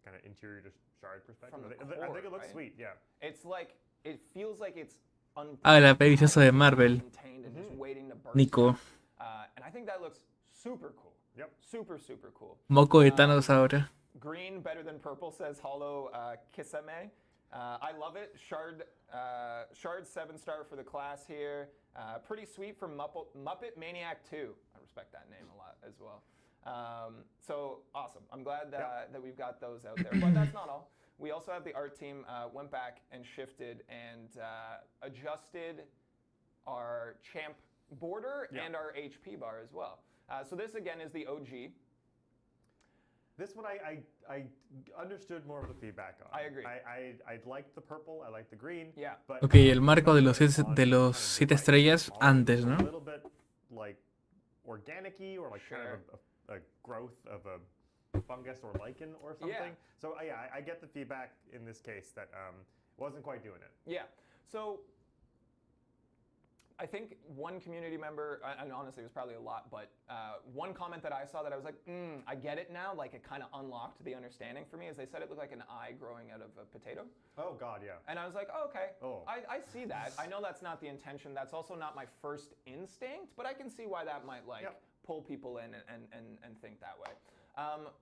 kind of interior to shard perspective. From the I think core, it looks right? sweet. Yeah. It's like, it feels like it's Ah, la pelicioso de Marvel. contained and just waiting to burst Nico. out. And I think that looks super cool. Yep. Super cool. Moco de Thanos ahora. Green better than purple, says Hollow Kisame. I love it. Shard 7-star for the class here. Pretty sweet from Muppet Maniac 2. I respect that name a lot as well. So awesome. I'm glad that we've got those out there. But that's not all. We also have the art team went back and shifted and adjusted our champ border and our HP bar as well. So this again is the OG. This one I understood more of the feedback on. I agree. I liked the purple, I liked the green. Yeah. But Ok, el marco de los 7 estrellas antes, ¿no? A little bit like organic-y or like kind of a growth of a fungus or lichen or something. Yeah. So yeah, I get the feedback in this case that wasn't quite doing it. Yeah. So I think one community member, and honestly it was probably a lot, but one comment that I saw that I was like, I get it now, like it kind of unlocked the understanding for me, is they said it looked like an eye growing out of a potato. Oh God, yeah. And I was like, oh, okay, Oh. I see that. I know that's not the intention. That's also not my first instinct, but I can see why that might like pull people in and think that way.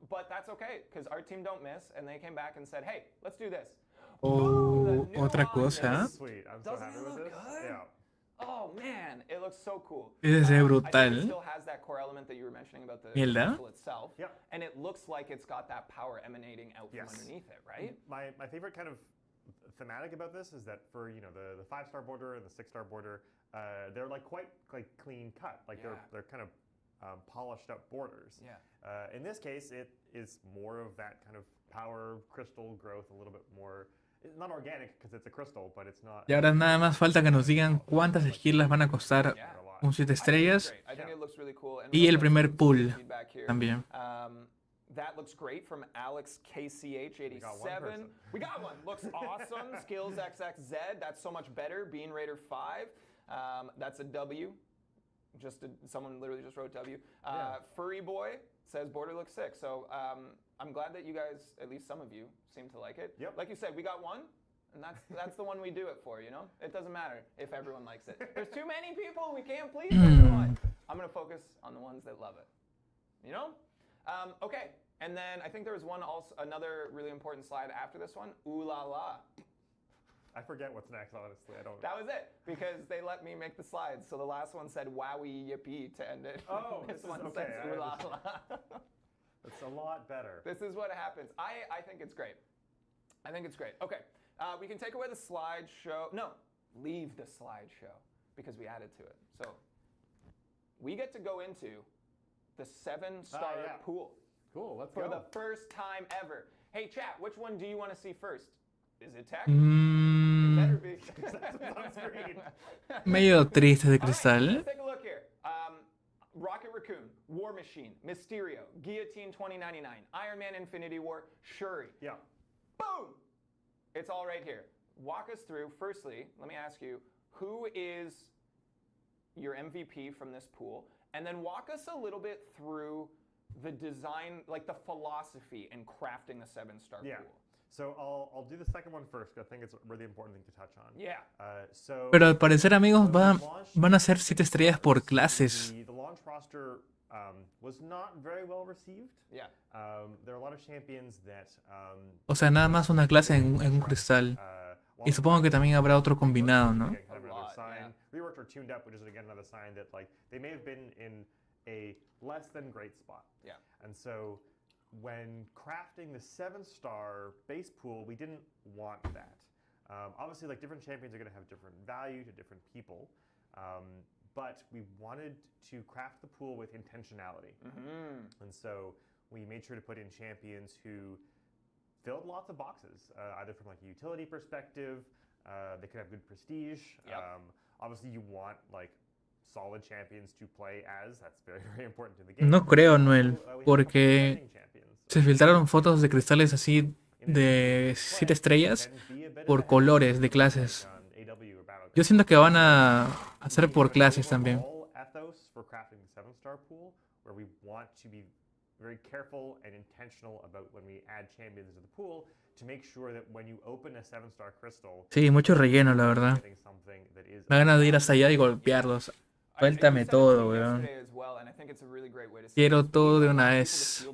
But that's okay, because our team don't miss, and they came back and said, hey, let's do this. Oh, otra cosa. Sweet, I'm so Doesn't happy it with look this. good? Yeah. Oh man, it looks so cool. Ese se ve I think brutal. it still has that core element that you were mentioning about the Mierda. crystal itself. Yep. And it looks like it's got that power emanating out from underneath it, right? My favorite kind of thematic about this is that for the 5-star border and the 6-star border, they're like quite like clean cut. Like they're kind of polished up borders. Yeah. In this case, it is more of that kind of power crystal growth, a little bit more. It's not organic because it's a crystal, but it's not. Y ahora nada más falta que nos digan cuántas esquilas van a costar un 7 estrellas I think it looks really cool. And y el primer pool también. That looks great from Alex KCH87. We got one. Looks awesome. Skills XXZ. That's so much better. Bean Raider 5. That's a W. Someone literally just wrote W. Furry Boy says border looks sick. So I'm glad that you guys, at least some of you, seem to like it. Yep. Like you said, we got one, and that's the one we do it for. You know, it doesn't matter if everyone likes it. There's too many people. We can't please everyone. I'm gonna focus on the ones that love it. You know? Okay. And then I think there was another really important slide after this one. Ooh la la. I forget what's next, honestly. I don't. That was it, because they let me make the slides. So the last one said wowie yippee to end it. Oh, this one okay. says ooh la la. It's a lot better. This is what happens. I think it's great. I think it's great. Okay, we can take away the slideshow. No, leave the slideshow because we added to it. So we get to go into the 7-star pool. Cool, let's for go. the first time ever. Hey chat, which one do you want to see first? Is it tech? Mm, It better be. on screen. medio triste de All right, cristal. let's take a look here. Rocket Raccoon, War Machine, Mysterio, Guillotine 2099, Iron Man Infinity War, Shuri. Yeah. Boom! It's all right here. Walk us through. Firstly, let me ask you, who is your MVP from this pool? And then walk us a little bit through the design, like the philosophy in crafting the 7-star pool. So I'll do the second one first, because I think it's a really important thing to touch on. Yeah. Pero al parecer, amigos, van a ser 7 estrellas por clases. The launch roster was not very well received. Yeah. There are a lot of champions that. O sea, nada más una clase en un cristal. Y supongo que también habrá otro combinado, ¿no? Reworked or tuned up, which is again another sign that like they may have been in a less than great spot. Yeah. And so when crafting the 7-star base pool, we didn't want that. Obviously, like different champions are going to have different value to different people, but we wanted to craft the pool with intentionality. And so we made sure to put in champions who filled lots of boxes, either from like a utility perspective, they could have good prestige. Obviously, you want like solid champions to play as. That's very, very important to the game. No creo, Noel, porque se filtraron fotos de cristales así de 7 estrellas por colores de clases. Yo siento que van a hacer por clases también. very careful and intentional about when we add champions into the pool to make sure that when you open a 7-star crystal, Sí, mucho relleno, la verdad. getting something that is Me da ganas de ir hasta allá y golpearlos. Suéltame todo, weón. Quiero todo de una vez.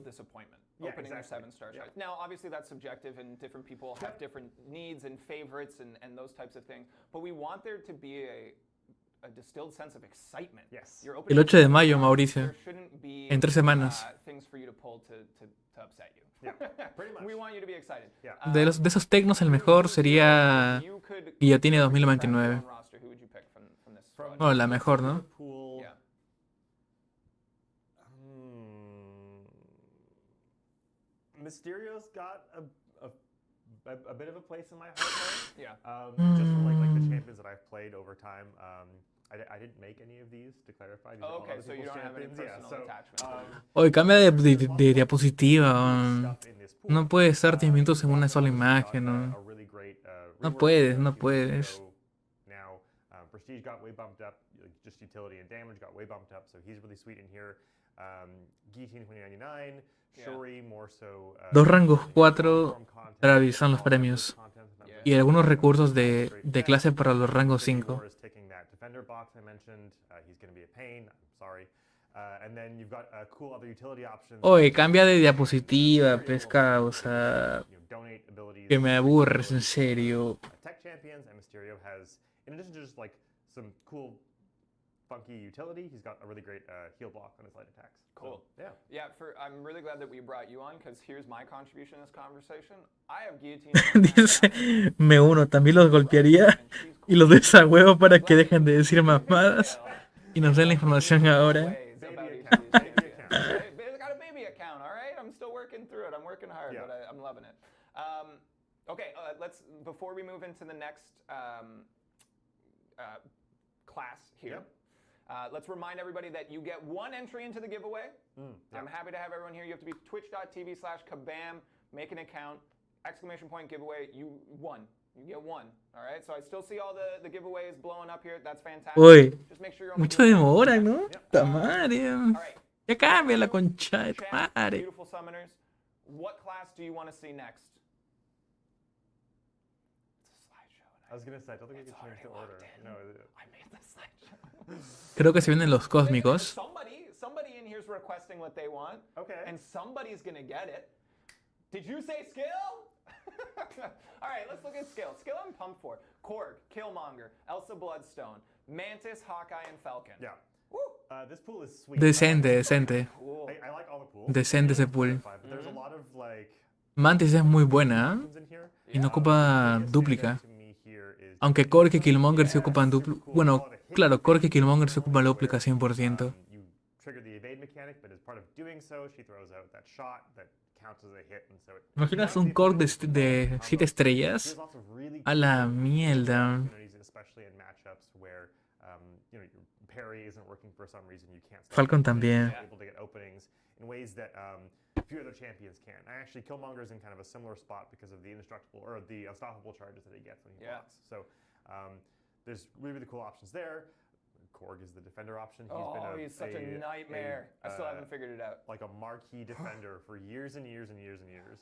Yeah, Opening their exactly. 7-star Yeah. sites. Now, obviously, that's subjective, and different people have different needs and favorites and those types of things. But we want there to be a distilled sense of excitement. Yes. You're El opening 8 de mayo, there Mauricio. shouldn't be En 3 semanas. things for you to pull to upset you. Yeah, pretty much. We want you to be excited. Yeah. De esos tecnos, el mejor sería You could Guillotine craft your 2029. own roster. Who would you pick from this From squad? Bueno, la mejor, ¿no? Pool. Yeah. Mysterio's got a bit of a place in my heart now. Yeah. Just from like the champions that I've played over time. I didn't make any of these, to clarify. These are all Oh, okay, other so you people's don't have any champions. personal attachment to them. Oye, cambia de diapositiva. Stuff in this pool. No puede estar 10 minutos en una sola imagen, Got, ¿no? a really great, No rework puedes, of no Hero puedes. Show Now, Prestige got way bumped up. Just utility and damage got way bumped up, so he's really sweet in here. Guillotine 2099. Shuri more so. Dos rangos 4 platform content, Travis son los all premios. content, and that Yeah. Y algunos recursos de clase para los rangos 5. War is taking that defender box I mentioned. He's going to be a pain. I'm sorry. And then you've got cool other utility options. Oye, cambia de diapositiva, pesca, o sea, You know, donate abilities. que me aburres, en serio. Tech champions, and Mysterio has, in addition to just like some cool, funky utility, he's got a really great heal block on his light attacks. Cool. So, yeah. Yeah, I'm really glad that we brought you on because here's my contribution to this conversation. I have guillotine. Dice, me uno, también los golpearía y los desagüeo para que dejen de decir mamadas y nos den la información ahora. Baby account. Baby account. I got a baby account, all right? I'm still working through it. I'm working hard, Yeah. but I'm loving it. Okay, before we move into the next class here, let's remind everybody that you get one entry into the giveaway. I'm happy to have everyone here. You have to be twitch.tv/kabam, make an account, ! Giveaway. You won. You get one. All right. So I still see all the giveaways blowing up here. That's fantastic. Uy, Just make sure you're only mucho doing one. demora, ¿no? Puta madre. All right. Ya cambia la concha de tu Chat, madre. beautiful summoners. What class do you want to see next? It's a slideshow. I was going to say, I don't think we It's can change the already order. locked in. No. I made the slideshow. Creo que se vienen los cósmicos. Somebody in here's requesting what they want. Okay. And somebody's gonna get it. Did you say skill? All right, let's look at skill. Skill I'm pumped for. Korg, Killmonger, Elsa Bloodstone, Mantis, Hawkeye, and Falcon. Yeah. Woo! This pool is sweet. Decente, decente. Cool. I like all the pools. Decente ese pool. But there's a lot of like Mantis es muy buena, ¿eh? options in here. Y no ocupa Biggest dúplica. standout to me here is Aunque Korg y Killmonger se ocupan dúplica. Bueno, claro, Korg y Killmonger se ocupan dúplica 100%. you trigger the evade mechanic, but as part of doing so, she throws out that shot that counts as a hit, and so it. ¿Imaginas un Korg de 7 estrellas? There's lots of really A la cool mierda. opportunities, especially in matchups where you know your parry isn't working for some reason. You can't. stop Falcon it, but también. you're able to get openings in ways that few other champions can. And actually, Killmonger's in kind of a similar spot because of the indestructible or the unstoppable charges that he gets when he blocks. So there's really cool options there. Korg is the defender option. He's such a nightmare. I still haven't figured it out. Like a marquee defender for years and years and years and years.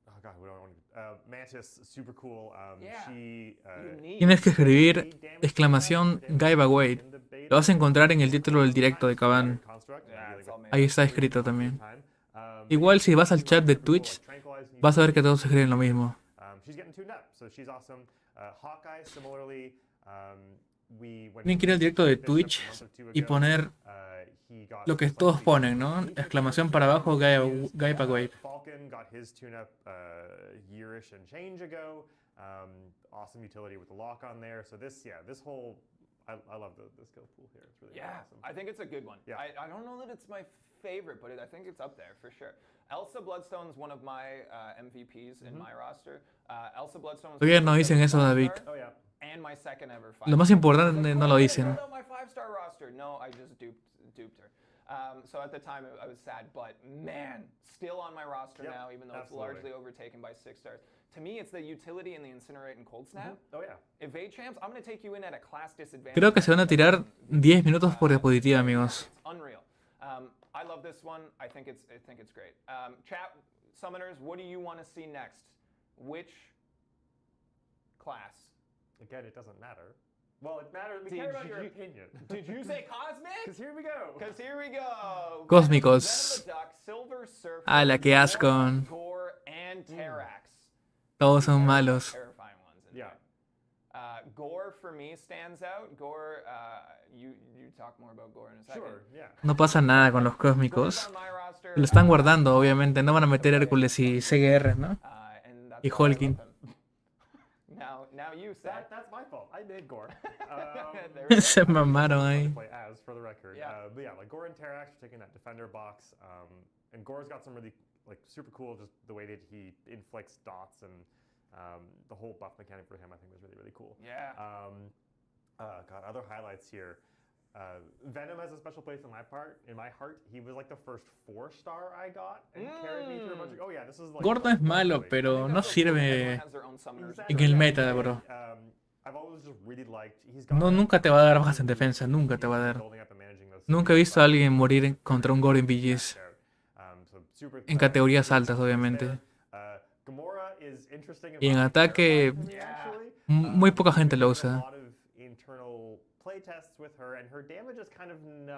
Oh god, what do I want to? Mantis, super cool. Yeah. She. Unique. Tienes que escribir exclamación Giveaway. Lo vas a encontrar en el título del directo de Caban. Yeah, it's all made Ahí up. está escrito también. Igual si vas al chat de Twitch, vas a ver que todos escriben lo mismo. She's getting tuned up, so she's awesome. Hawkeye, similarly. Tienen que ir al directo de Twitch y poner lo que todos ponen, ¿no? Exclamación para abajo, Giveaway. Falcon got his tune-up yearish and change ago. Awesome utility with the lock on there. So this whole, I love the skill pool here. It's really awesome. I think it's a good one. Yeah. I don't know that it's my favorite, but I think it's up there for sure. Elsa Bloodstone is one of my MVPs in my roster. Elsa Bloodstone is Todavía no dicen eso, David. Oh yeah. and my second ever Lo más importante no lo dicen. My 5-star roster. No, I just duped her. So at the time I was sad, but man, still on my roster now, even though it's largely overtaken by 6 stars. To me, it's the utility in the Incinerate and Cold Snap. Oh yeah. Evade champs, I'm going to take you in at a class disadvantage. Creo que se van a tirar 10 minutos por diapositiva, amigos. It's unreal. I love this one. I think it's great. Chat summoners, what do you want to see next? Which class? Again, it doesn't matter. Well, it matters. We care about your opinion. Did you say cosmic? Because here we go. Because here we go. Cósmicos. Venom the Duck, Silver Surfer, Ala, qué asco. Gore, and Terrax. Todos son malos. Terrifying ones. In Yeah. there. Gore for me stands out. Gore, you talk more about Gore in a second. Sure, yeah. No pasa nada con los Gore's cósmicos. on my roster. Lo están guardando, obviamente. No van a meter Hércules y CGR, ¿no? And that's Y why I love Hulking. him. Now you say. That's my fault. I made Gore. There we go. Se mamaron ahí. Play as for the record. Yeah. But yeah, like Gore and Terrax are taking that defender box, and Gore's got some really like super cool, just the way that he inflicts dots and the whole buff mechanic for him. I think was really cool. Yeah. God, other highlights here. Venom has a special place in my heart. He was like the first 4-star I got and carried me through a bunch of. Oh yeah, this is like. Gordo es malo, pero no sirve Everyone has their own summoners. en el meta, bro. I've always just really liked. No, nunca te va a dar bajas en defensa, nunca te va a dar. Nunca he visto a alguien morir contra un Gore en BGs. En categorías altas, obviamente. Y en ataque, muy poca gente lo usa.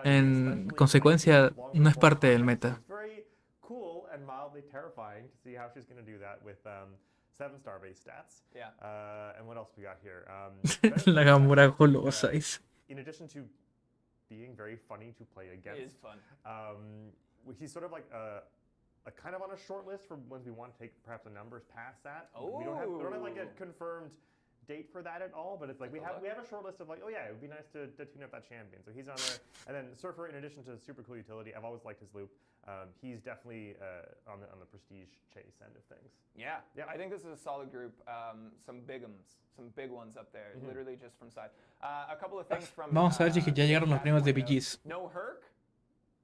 En consecuencia, no es parte del meta. Yeah. And what else we got here? La Gamora golosa. In addition to being very funny to play against, It is fun. He's sort of like a kind of on a short list for when we want to take perhaps the numbers past that. We don't have like a confirmed date for that at all, but it's like we have a short list of like, oh yeah, it would be nice to tune up that champion. So he's on there, and then Surfer, in addition to super cool utility, I've always liked his loop. He's definitely on the prestige chase end of things. Yeah, I think this is a solid group. Some big ones up there, literally just from side. A couple of things from. Vamos a ver si ya llegaron los premios de BGs. No Herc?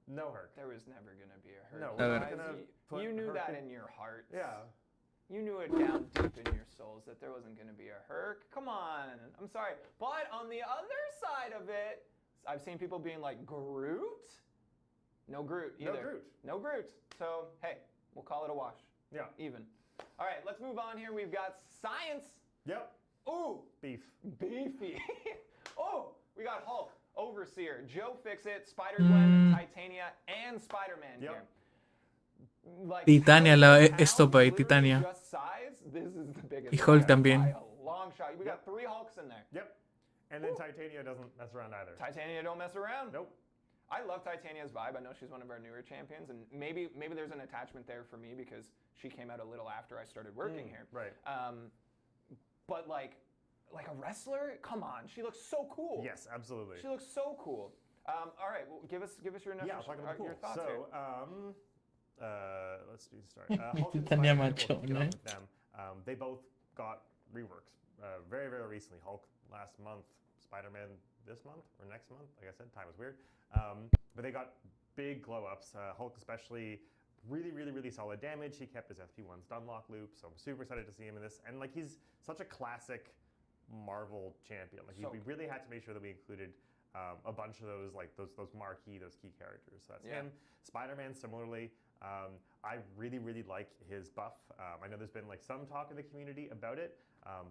No Herc. There was never gonna be a Herc. No, we're not Guys, gonna put you knew Herc that in- in your hearts. Yeah. You knew it down deep in your souls that there wasn't going to be a Herc. Come on. I'm sorry. But on the other side of it, I've seen people being like, Groot? No Groot either. No Groot. So, hey, we'll call it a wash. Yeah. Even. All right, let's move on here. We've got Science. Yep. Ooh, Beef. beefy. Oh, we got Hulk, Overseer, Joe Fixit, Spider-Gwen, Titania, and Spider-Man Yep. here. Like, Titania, la esto by literally Titania. just size, this is the biggest Y Hulk by también. a long shot. We got 3 Hulks in there. Yep. And then Titania doesn't mess around either. Titania don't mess around. Nope. I love Titania's vibe. I know she's one of our newer champions, and maybe there's an attachment there for me because she came out a little after I started working here. Right. But like a wrestler, come on, she looks so cool. Yes, absolutely. She looks so cool. All right, well, give us your initial, Yeah, I'll talk about your cool. thoughts here. So, let's do start. Hulk and Titania Spider-Man, macho, we'll kick it ¿no? off with them. They both got reworks very recently. Hulk last month, Spider-Man this month or next month. Like I said, time is weird. But they got big glow ups. Hulk especially, really solid damage. He kept his SP1 stun lock loop, so I'm super excited to see him in this. And like he's such a classic Marvel champion. Like we really had to make sure that we included a bunch of those those marquee, those key characters. So that's him. Spider-Man similarly. I really like his buff. I know there's been like some talk in the community about it,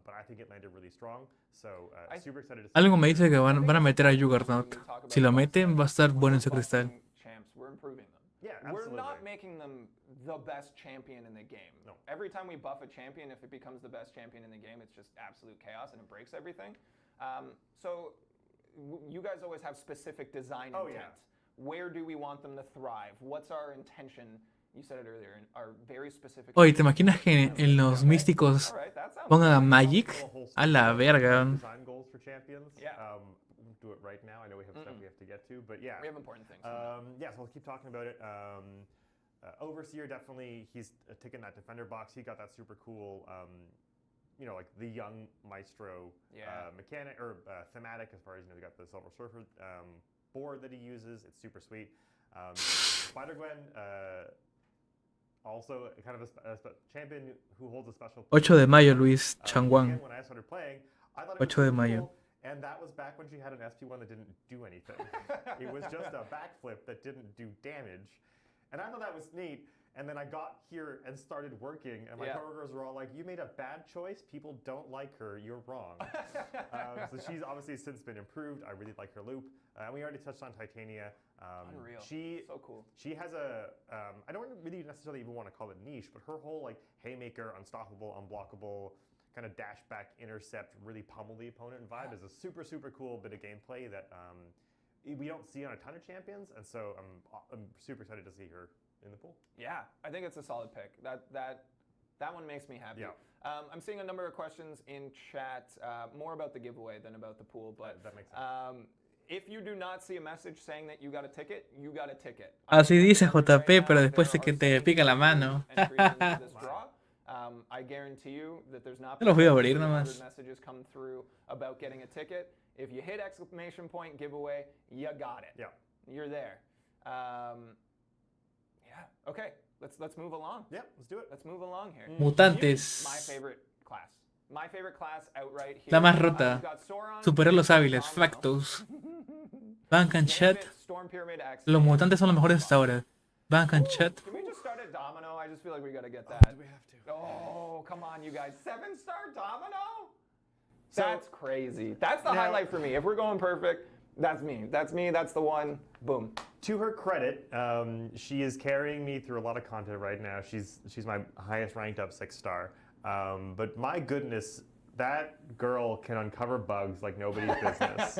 but I think it landed really strong. So super excited to see. Algo me dice que van a meter a Juggernaut. Si lo meten, va a estar bueno ese cristal. Champs, we're improving them. Yeah, We're absolutely. not making them the best champion in the game. No. Every time we buff a champion, if it becomes the best champion in the game, it's just absolute chaos and it breaks everything. So you guys always have specific design intent. Yeah. Where do we want them to thrive? What's our intention? You said it earlier, our very specific. Oye, ¿te imaginas que en los místicos All right, that sounds pongan a good. Magic? A la verga. Design goals for champions. Yeah. Do it right now. I know we have stuff we have to get to, but yeah. We have important things. Yeah, so we'll keep talking about it. Overseer, definitely, he's taking that defender box. He got that super cool, like the young maestro mechanic or thematic as far as, they got the Silver Surfer board that he uses. It's super sweet. Spider-Gwen, also kind of a champion who holds a special place. 8 de mayo, Luis Changwang. When I started playing, I thought it was 8 de super mayo. cool. And that was back when she had an SP1 that didn't do anything. It was just a backflip that didn't do damage. And I thought that was neat. And then I got here and started working, and my coworkers were all like, "You made a bad choice. People don't like her. You're wrong." So she's obviously since been improved. I really like her loop. And we already touched on Titania. Unreal. So cool. She has a, I don't really necessarily even want to call it niche, but her whole like haymaker, unstoppable, unblockable, kind of dash back, intercept, really pummel the opponent vibe is a super, super cool bit of gameplay that we don't see on a ton of champions. And so I'm super excited to see her in the pool. Yeah, I think it's a solid pick. That one makes me happy. Yeah. I'm seeing a number of questions in chat, more about the giveaway than about the pool, but that makes sense. If you do not see a message saying that you got a ticket, you got a ticket. Así dice JP, pero después de que te pica la mano. I guarantee you that there's not Te los voy a abrir nomás. messages come through about getting a ticket. If you hit exclamation point giveaway, you got it. Yeah. You're there. Yeah. Okay. Let's move along. Yeah, let's do it. Let's move along here. Mutantes. My favorite class. My favorite class outright here. La más rota. Superar los hábiles. Fractos. Bank and Chet. Storm Pyramid X. Los mutantes son los mejores hasta ahora. Bank and Chet. Can we just start at Domino? I just feel like we gotta get that. Do we have to? Oh, come on, you guys. 7-star Domino? That's crazy. That's the highlight for me. If we're going perfect, that's me. That's me. That's the one. Boom. To her credit, she is carrying me through a lot of content right now. She's my highest ranked up 6-star. But my goodness, that girl can uncover bugs like nobody's business.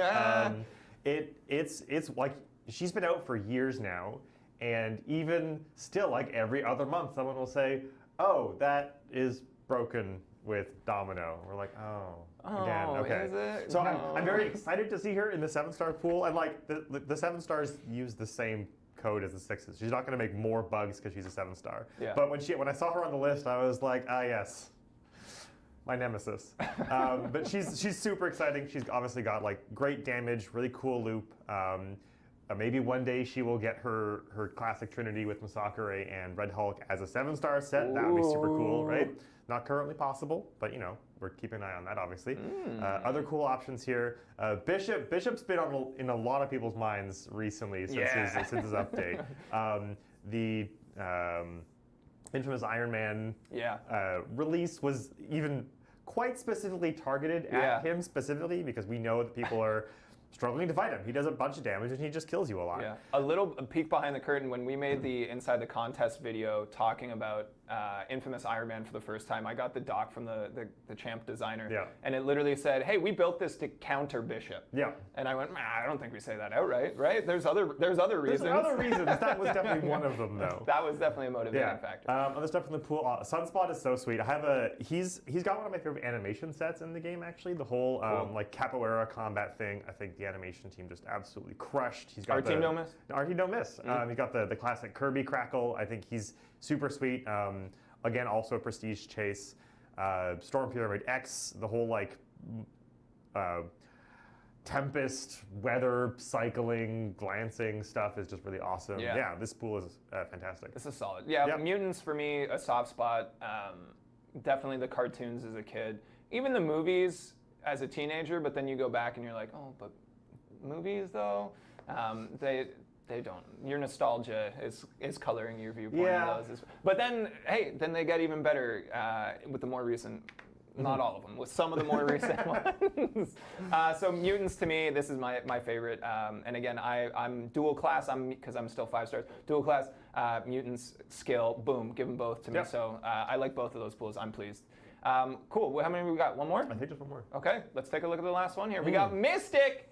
It's like she's been out for years now, and even still, like every other month, someone will say, "Oh, that is broken with Domino." We're like, "Oh, again, okay." Is it? So I'm very excited to see her in the 7-star pool, and like the 7-stars use the same code as the 6s. She's not going to make more bugs because she's a 7-star. Yeah. But when I saw her on the list, I was like, ah, yes, my nemesis. But she's super exciting. She's obviously got like great damage, really cool loop. Maybe one day she will get her classic trinity with Masakure and Red Hulk as a 7-star set. That would be super cool, right? Not currently possible, but you know, we're keeping an eye on that, obviously. Other cool options here. Bishop's been in a lot of people's minds recently since his update. The infamous Iron Man release was even quite specifically targeted at him specifically because we know that people are struggling to fight him. He does a bunch of damage and he just kills you a lot. Yeah. A peek behind the curtain, when we made the Inside the Contest video talking about infamous Iron Man for the first time, I got the doc from the champ designer. Yeah. And it literally said, "Hey, we built this to counter Bishop." Yeah. And I went, I don't think we say that outright, right? There's other reasons. There's other reasons. That was definitely one of them, though. That was definitely a motivating factor. Other stuff from the pool. Sunspot is so sweet. I have he's got one of my favorite animation sets in the game, actually. The whole like capoeira combat thing. I think the animation team just absolutely crushed. He's got Our team don't miss. Our team don't miss. He's got the classic Kirby crackle. I think he's super sweet. Again, also a prestige chase. Storm Pyramid X, the whole like Tempest, weather, cycling, glancing stuff is just really awesome. Yeah, this pool is fantastic. This is solid. Yeah, Mutants for me, a soft spot. Definitely the cartoons as a kid. Even the movies as a teenager, but then you go back and you're like, oh, but movies though? They don't. Your nostalgia is coloring your viewpoint of those. But then, hey, then they get even better with the more recent, not all of them, with some of the more recent ones. So Mutants to me, this is my favorite. And again, I'm dual class, because I'm still 5 stars. Dual class, Mutants, skill, boom, give them both to me. So I like both of those pools. I'm pleased. Cool. How many we got? One more? I think just one more. Okay, let's take a look at the last one here. We got Mystic,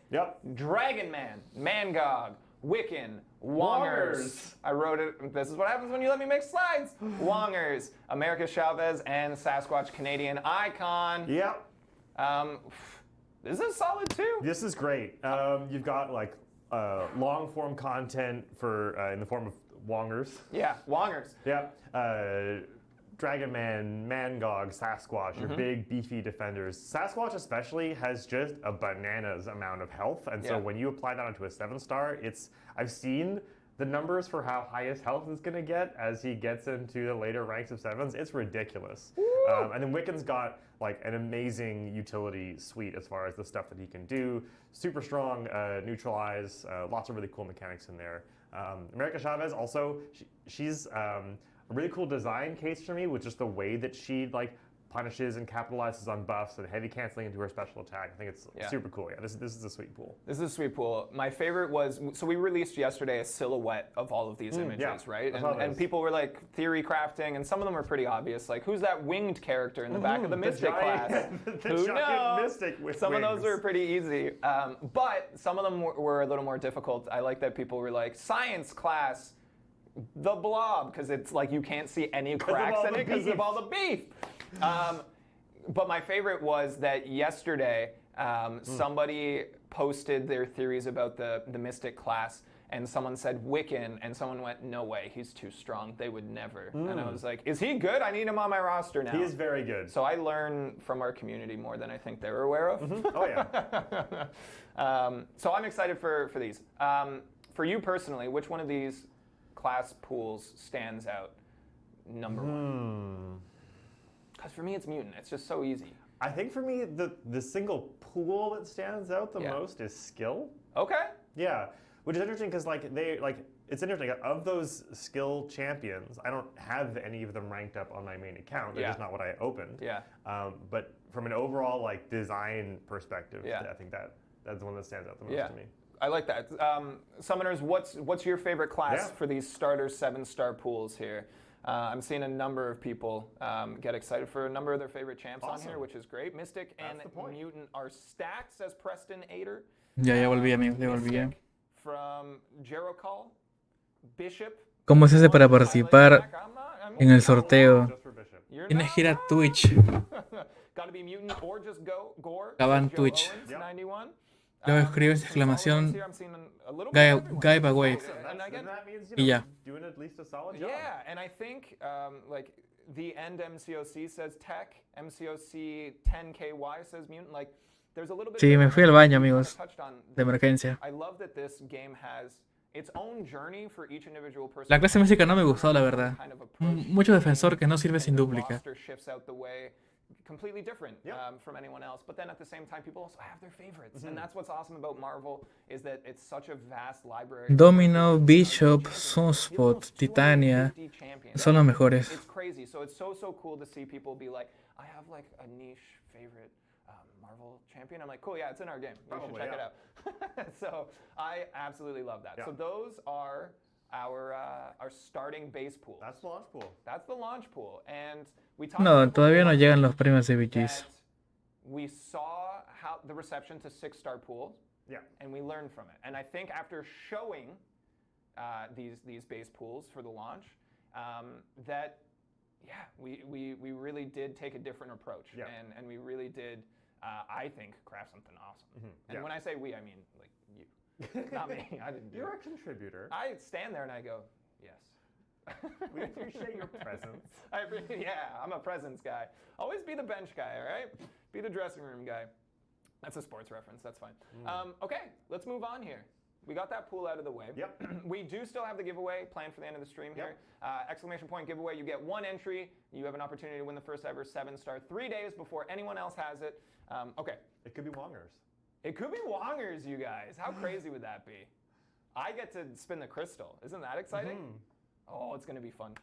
Dragon Man, Mangog, Wiccan, Wongers. I wrote it. This is what happens when you let me make slides. Wongers, America Chavez, and Sasquatch Canadian Icon. Yep. This is solid too. This is great. You've got like long form content for in the form of Wongers. Yeah, Wongers. Yep. Dragon Man, Mangog, Sasquatch, your big beefy defenders. Sasquatch especially has just a bananas amount of health, and so when you apply that onto a 7-star, I've seen the numbers for how high his health is going to get as he gets into the later ranks of 7s, it's ridiculous. And then Wiccan's got like an amazing utility suite as far as the stuff that he can do. Super strong, neutralize, lots of really cool mechanics in there. America Chavez also, she's a really cool design case for me with just the way that she like punishes and capitalizes on buffs and heavy canceling into her special attack. I think it's super cool. Yeah, this is a sweet pool. This is a sweet pool. My favorite was, so we released yesterday a silhouette of all of these images, right? And people were like theory crafting, and some of them were pretty obvious. Like, who's that winged character in the back of the Mystic class? Who knows? Mystic with some wings. of those were pretty easy, but some of them were a little more difficult. I like that people were like, science class, the blob, because it's like you can't see any cracks in it because of all the beef. But my favorite was that yesterday somebody posted their theories about the Mystic class, and someone said Wiccan, and someone went, no way, he's too strong. They would never. And I was like, is he good? I need him on my roster now. He is very good. So I learn from our community more than I think they're aware of. Oh, yeah. So I'm excited for these. For you personally, which one of these class pools stands out number one? Because for me, it's Mutant. It's just so easy. I think for me, the single pool that stands out the most is skill. Okay. Yeah, which is interesting because it's interesting. Of those skill champions, I don't have any of them ranked up on my main account. They're just not what I opened. Yeah. But from an overall design perspective, I think that's the one that stands out the most to me. I like that. Summoners, what's your favorite class for these starter 7-star pools here? I'm seeing a number of people get excited for a number of their favorite champs on here, which is great. Mystic and Mutant are stacked, says Preston Ader. Ya volví, amigo, ya volví. From Jerokal, Bishop. ¿Cómo se hace para participar en el sorteo? Tienes que ir a Twitch. Gotta be Mutant or just Gore. Acaba en Twitch. 91. Luego escribes exclamación Guy Away. Y ya. Doing at least a solid job. Yeah, and I think like the end MCOC says Tech, MCOC 10KY says Mutant. Like there's a little bit. Sí, me fui al baño, amigos. De emergencia. I love that this game has its own journey for each individual person. La clase música no me gustó, la verdad. Mucho defensor que no sirve sin dúplica. Completely different from anyone else, but then at the same time, people also have their favorites, and that's what's awesome about Marvel is that it's such a vast library. Domino, Bishop, Sunspot, Titania, son los mejores. It's crazy, so it's so cool to see people be like, I have like a niche favorite Marvel champion. I'm like, cool, yeah, it's in our game. You should check it out. So I absolutely love that. So those are our starting base pool. That's the launch pool. That's the launch pool, and no, todavía no llegan los premios de BGs. We saw how the reception to 6-star pools, and we learned from it. And I think after showing these base pools for the launch, that we really did take a different approach, and we really did, I think, craft something awesome. And when I say we, I mean like you, not me. I didn't do You're it. a contributor. I stand there and I go, yes. We appreciate your presence. I'm a presence guy. Always be the bench guy, all right? Be the dressing room guy. That's a sports reference. That's fine. Okay, let's move on here. We got that pool out of the way. Yep. We do still have the giveaway planned for the end of the stream here. Exclamation point giveaway. You get one entry. You have an opportunity to win the first ever 7-star 3 days before anyone else has it. Okay. It could be Wongers. It could be Wongers, you guys. How crazy would that be? I get to spin the crystal. Isn't that exciting? Oh, it's going to be fun.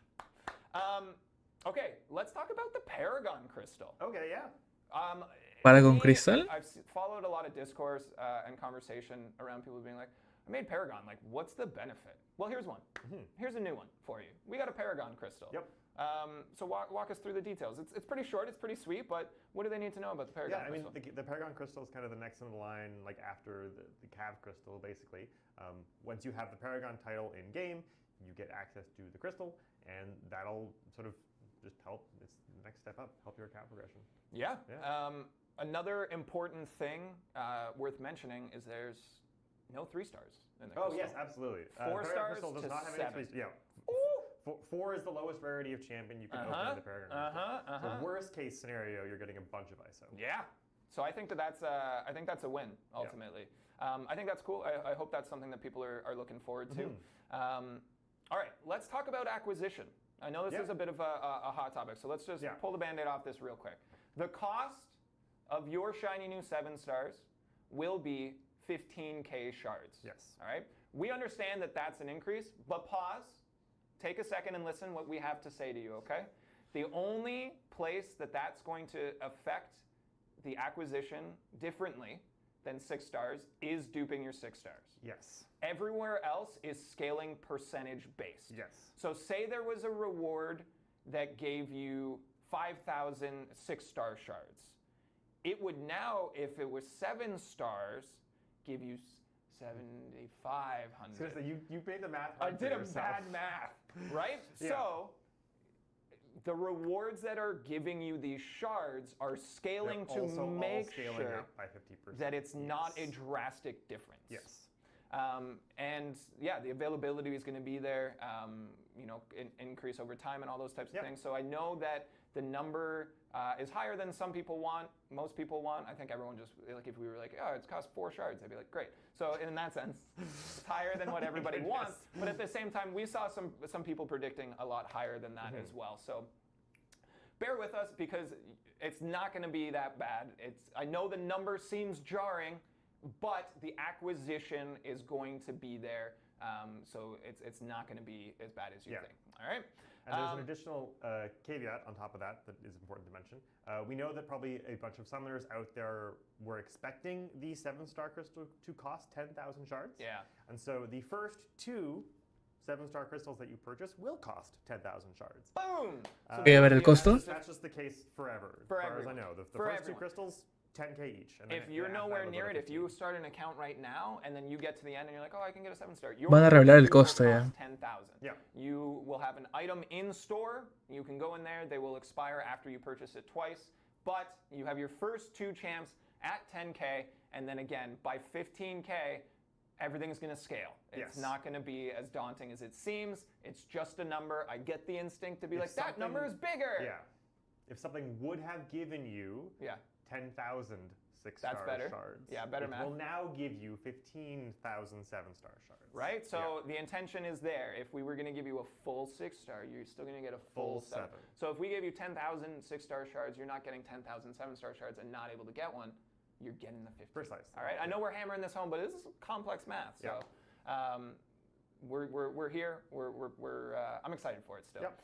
Okay, let's talk about the Paragon Crystal. Okay, yeah. Paragon Crystal? I've followed a lot of discourse and conversation around people being like, I made Paragon. Like, what's the benefit? Well, here's one. Here's a new one for you. We got a Paragon Crystal. Yep. So walk us through the details. It's pretty short. It's pretty sweet. But what do they need to know about the Paragon Crystal? Yeah, I mean, the Paragon Crystal is kind of the next in the line, like after the Cav Crystal, basically. Once you have the Paragon title in game, you get access to the crystal, and that'll sort of just help. It's the next step up, help your account progression. Yeah. Another important thing worth mentioning is there's no 3 stars in the crystal. Oh yes, absolutely. 4 stars crystal does to not have 7. Any Four is the lowest rarity of champion you can open in the Paragon Crystal. So worst case scenario, you're getting a bunch of ISO. Yeah. So I think that's a win ultimately. I think that's cool. I hope that's something that people are looking forward to. All right, let's talk about acquisition. I know this is a bit of a hot topic, so let's just pull the Band-Aid off this real quick. The cost of your shiny new 7 stars will be 15K shards. Yes. All right. We understand that that's an increase, but pause, take a second and listen what we have to say to you, okay? The only place that that's going to affect the acquisition differently than 6 stars is duping your 6 stars. Yes. Everywhere else is scaling percentage based. Yes. So say there was a reward that gave you 5,000 6-star shards. It would now, if it was 7 stars, give you 7,500. Seriously, you made the math I hard did for a yourself. bad math, right? Yeah. So the rewards that are giving you these shards are scaling They're to also all make scaling sure up by 50%. that it's not a drastic difference. Yes. And yeah, the availability is going to be there, increase over time and all those types of things. So I know that the number is higher than some people want, most people want. I think everyone just, like if we were like, oh, it's cost 4 shards, I'd be like, great. So in that sense, it's higher than what everybody wants. But at the same time, we saw some people predicting a lot higher than that as well. So bear with us because it's not going to be that bad. I know the number seems jarring, but the acquisition is going to be there, so it's not going to be as bad as you think. All right. And there's an additional caveat on top of that is important to mention. We know that probably a bunch of summoners out there were expecting the 7-star crystal to cost 10,000 shards. Yeah. And so the first 2 7-star crystals that you purchase will cost 10,000 shards. Boom! Voy a ver el costo. That's just the case forever, For as far as I everyone. know. The For first everyone. 2 crystals, 10K each. And then If you're after that, nowhere it'll go near to it, if 15. you start an account right now and then you get to the end and you're like, oh, I can get a 7-star, Van a revelar el will costo cost ya. 10,000. Yeah. You will have an item in store. You can go in there. They will expire after you purchase it twice. But you have your first 2 champs at 10K, and then again by 15K, everything's going to scale. It's not going to be as daunting as it seems. It's just a number. I get the instinct to be like, that number is bigger. Yeah. If something would have given you 10,000 6-star shards, better it math. will now give you 15,000 7-star shards. Right? So the intention is there. If we were going to give you a full 6-star, you're still going to get a full 7. So if we gave you 10,000 6-star shards, you're not getting 10,000 7-star shards and not able to get one. You're getting the 50. Precisely. All right. I know we're hammering this home, but this is complex math. So we're here. I'm excited for it still. Yep.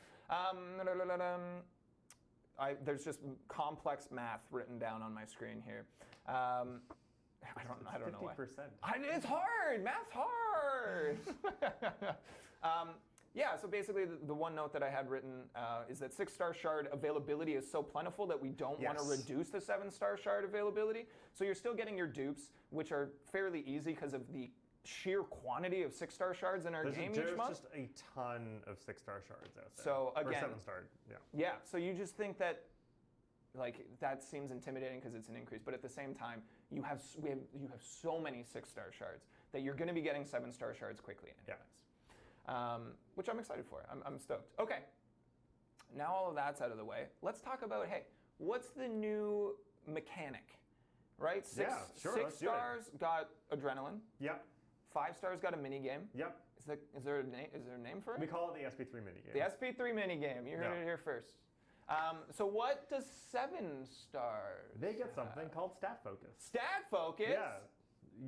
There's just complex math written down on my screen here. I don't know why. 50%. It's hard. Math's hard. So basically the one note that I had written is that 6-star shard availability is so plentiful that we don't want to reduce the 7-star shard availability. So you're still getting your dupes, which are fairly easy because of the sheer quantity of 6-star shards in our game each month. There's just a ton of 6-star shards out there. So again, or 7-star, so you just think that like that seems intimidating because it's an increase, but at the same time, you have so many 6-star shards that you're going to be getting 7-star shards quickly anyways. Which I'm excited for. I'm stoked. Okay, now all of that's out of the way. Let's talk about, hey, what's the new mechanic, right? 6 stars got adrenaline. Yep. 5 stars got a mini game. Yep. Is there a name for it? We call it the SP3 minigame. The SP3 minigame. You heard it here first. So what does 7 stars? They get something called Stat Focus. Stat Focus? Yeah.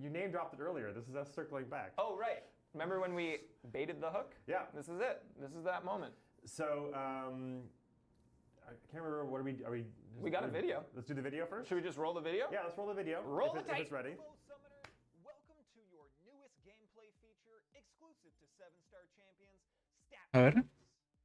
You name dropped it earlier. This is us circling back. Oh, right. Remember when we baited the hook? Yeah. This is it. This is that moment. So, I can't remember, what are we? We got a video. Let's do the video first? Should we just roll the video? Yeah, let's roll the video. Roll the tape. If it's ready. Hello, Summoners. Welcome to your newest gameplay feature exclusive to 7-Star Champions, Stat A ver.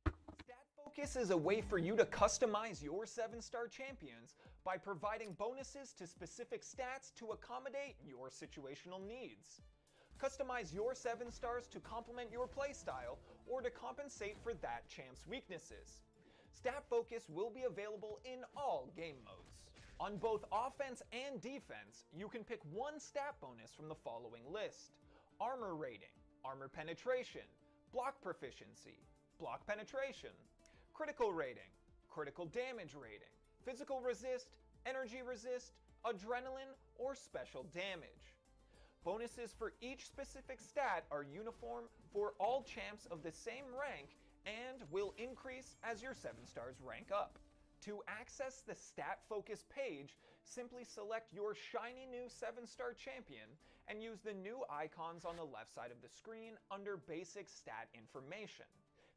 Focus. Stat Focus is a way for you to customize your 7-Star Champions by providing bonuses to specific stats to accommodate your situational needs. Customize your 7 stars to complement your playstyle or to compensate for that champ's weaknesses. Stat Focus will be available in all game modes. On both offense and defense, you can pick one stat bonus from the following list: armor rating, armor penetration, block proficiency, block penetration, critical rating, critical damage rating, physical resist, energy resist, adrenaline, or special damage. Bonuses for each specific stat are uniform for all champs of the same rank and will increase as your 7 stars rank up. To access the stat focus page, simply select your shiny new 7-star champion and use the new icons on the left side of the screen under basic stat information.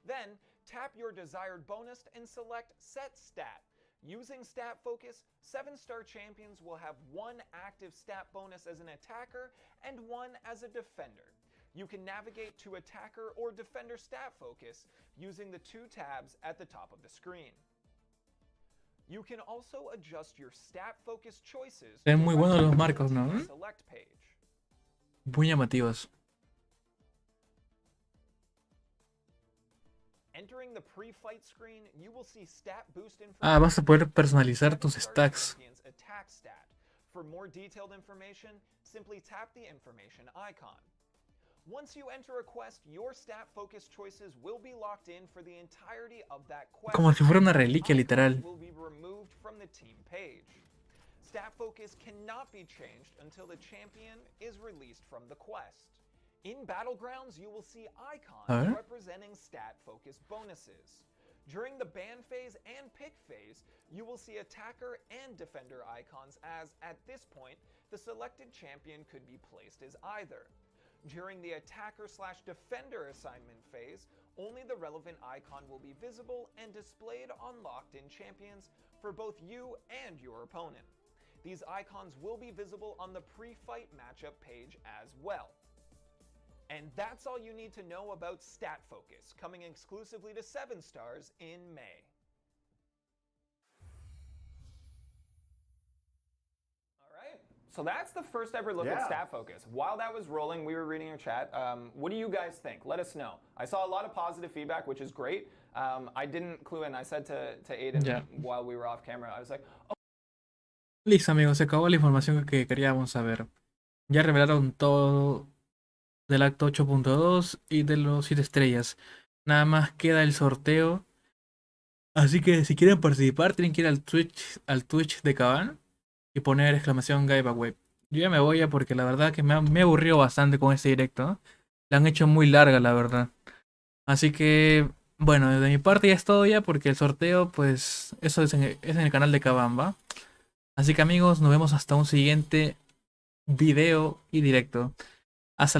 Then, tap your desired bonus and select Set Stat. Using Stat Focus, 7-star champions will have 1 active stat bonus as an attacker and 1 as a defender. You can navigate to attacker or defender stat focus using the 2 tabs at the top of the screen. You can also adjust your stat focus choices. Es muy buenos los marcos, ¿no? Select page. Muy llamativos. Entering the pre-fight screen, you will see stat boost information. Ah, vas a poder personalizar tus stacks. Attack stat. For more detailed information, simply tap the information icon. Once you enter a quest, your stat focus choices will be locked in for the entirety of that quest. Como si fuera una reliquia, literal. Will be removed from the team page. Stat focus cannot be changed until the champion is released from the quest. In Battlegrounds, you will see icons representing stat focus bonuses. During the ban phase and pick phase, you will see attacker and defender icons as, at this point, the selected champion could be placed as either. During the attacker/defender assignment phase, only the relevant icon will be visible and displayed on locked-in champions for both you and your opponent. These icons will be visible on the pre-fight matchup page as well. And that's all you need to know about Stat Focus, coming exclusively to 7 stars in May. So that's the first ever look at Stat Focus. While that was rolling, we were reading your chat. What do you guys think? Let us know. I saw a lot of positive feedback, which is great. I didn't clue in. I said to Aiden while we were off camera, I was like, oh. Listo, amigos, se acabó la información que queríamos saber. Ya revelaron todo del acto 8.2 y de los 7 estrellas. Nada más queda el sorteo. Así que si quieren participar, tienen que ir al Twitch de Caban y poner exclamación giveaway. Yo ya me voy ya porque la verdad que me aburrió bastante con este directo, ¿no? La han hecho muy larga, la verdad. Así que, bueno, de mi parte ya es todo ya porque el sorteo, pues, eso es en el canal de Caban, ¿va? Así que amigos, nos vemos hasta un siguiente video y directo.